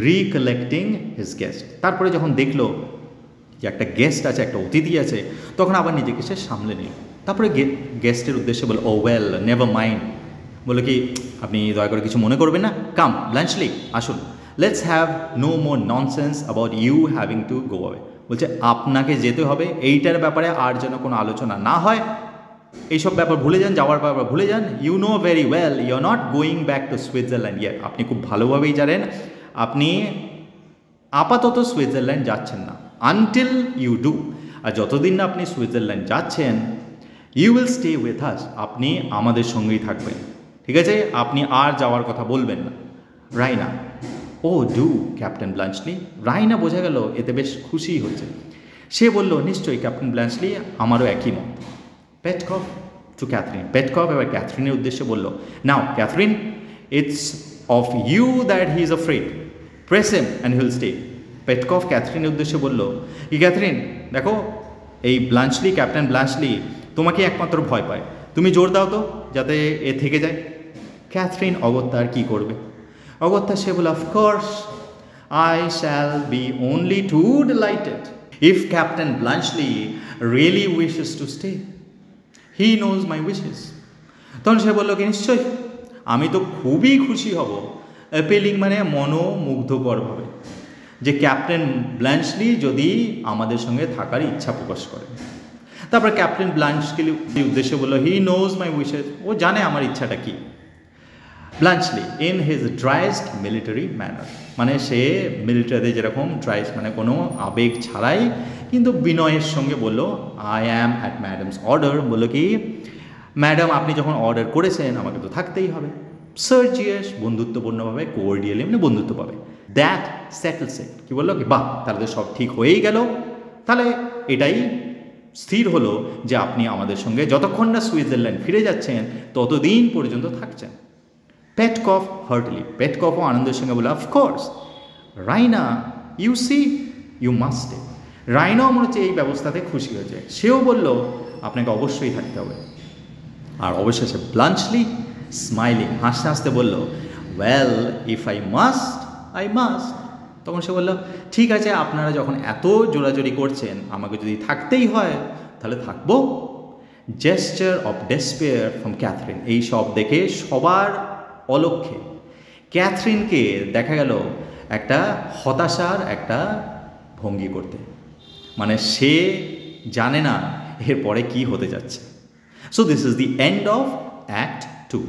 রিকালেক্টিং হিজ গেস্ট, তারপরে যখন দেখলো যে একটা গেস্ট আছে, একটা অতিথি আছে, তখন আবার নিজেকে সে সামলে নিল। তারপরে গেস্টের উদ্দেশ্যে বলে ও ওয়েল নেভার মাইন্ড, বলে কি আপনি দয়া করে কিছু মনে করবেন না, কাম ব্ল্যাঞ্চলি আসুন, let's have no more nonsense about you having to go away, বলছে আপনাকে যেতে হবে, এইটার ব্যাপারে আর যেন কোনো আলোচনা না হয়, এইসব ব্যাপার ভুলে যান, যাওয়ার ব্যাপার ভুলে যান। You know very well you are not going back to Switzerland yet, আপনি খুব ভালোভাবেই জানেন আপনি আপাতত সুইজারল্যান্ড যাচ্ছেন না, আনটিল ইউ ডু, আর যতদিন না আপনি সুইজারল্যান্ড যাচ্ছেন you will stay with us, আপনি আমাদের সঙ্গেই থাকবেন, ঠিক আছে, আপনি আর যাওয়ার কথা বলবেন না। রাইনা, ও ডু ক্যাপ্টেন ব্ল্যাঞ্চলি, রাইনা বোঝা গেল এতে বেশ খুশি হচ্ছে, সে বলল নিশ্চয়ই ক্যাপ্টেন ব্ল্যাঞ্চলি, আমারও একই মত। পেটকফ টু ক্যাথরিন, পেটকফ এবার ক্যাথরিনের উদ্দেশ্যে বলল now Catherine it's of you that he is afraid, press him and he will stay. Petkoff ক্যাথরিনের উদ্দেশ্যে বলল কি ক্যাথরিন দেখো এই ব্ল্যাঞ্চলি, ক্যাপ্টেন ব্ল্যাঞ্চলি তোমাকে একমাত্র ভয় পায়, তুমি জোর দাও তো যাতে এ থেকে যায়। ক্যাথরিন অগত্যা আর কী করবে, অগত্যা সে বলে of course I shall be only too delighted if captain Bluntschli really wishes to stay, he knows my wishes. তখন সে বললো কি নিশ্চয়ই, আমি তো খুবই খুশি হব, অ্যাপিলিং মানে মনোমুগ্ধকরভাবে, যে ক্যাপ্টেন ব্ল্যাঞ্চলি যদি আমাদের সঙ্গে থাকার ইচ্ছা প্রকাশ করে। তারপর ক্যাপ্টেন ব্ল্যাঞ্চলি উদ্দেশ্যে বললো হি নোজ মাই উইশেস, ও জানে আমার ইচ্ছাটা কী। ব্ল্যাঞ্চলি ইন হিজ ড্রাইস্ট মিলিটারি ম্যানার, মানে সে মিলিটারিতে যেরকম ড্রাইস্ট মানে কোনো আবেগ ছাড়াই কিন্তু বিনয়ের সঙ্গে বলল আই অ্যাম অ্যাট ম্যাডামস অর্ডার, বললো কি ম্যাডাম আপনি যখন অর্ডার করেছেন আমাকে তো থাকতেই হবে। সার্জিয়াস বন্ধুত্বপূর্ণভাবে, কোঅর্ডিয়ালি মানে বন্ধুত্ব পাবে। দ্যাট সেটেলস ইট, কি বললো কি বাহ তাহলে তো সব ঠিক হয়েই গেল, তাহলে এটাই স্থির হলো যে আপনি আমাদের সঙ্গে যতক্ষণ না সুইজারল্যান্ড ফিরে যাচ্ছেন ততদিন পর্যন্ত থাকছেন। পেটকফ হার্টলি, পেটকফও আনন্দের সঙ্গে বলে of course Raina you see you must stay, রাইনাও মনে হচ্ছে এই ব্যবস্থাতে খুশি হয়েছে, সেও বলল আপনাকে অবশ্যই থাকতে হবে। আর অবশেষে ব্লাঞ্চলি স্মাইলিং হাসতে হাসতে বলল well if I must I must, তখন সে বলল ঠিক আছে আপনারা যখন এত জোরাজোরি করছেন আমাকে যদি থাকতেই হয় তাহলে থাকবো। Gesture of despair from Catherine, এই সব দেখে সবার অলক্ষ্যে ক্যাথরিনকে দেখা গেল একটা হতাশার একটা ভঙ্গি করতে, মানে সে জানে না এরপরে কি হতে যাচ্ছে। So this is the end of act 2.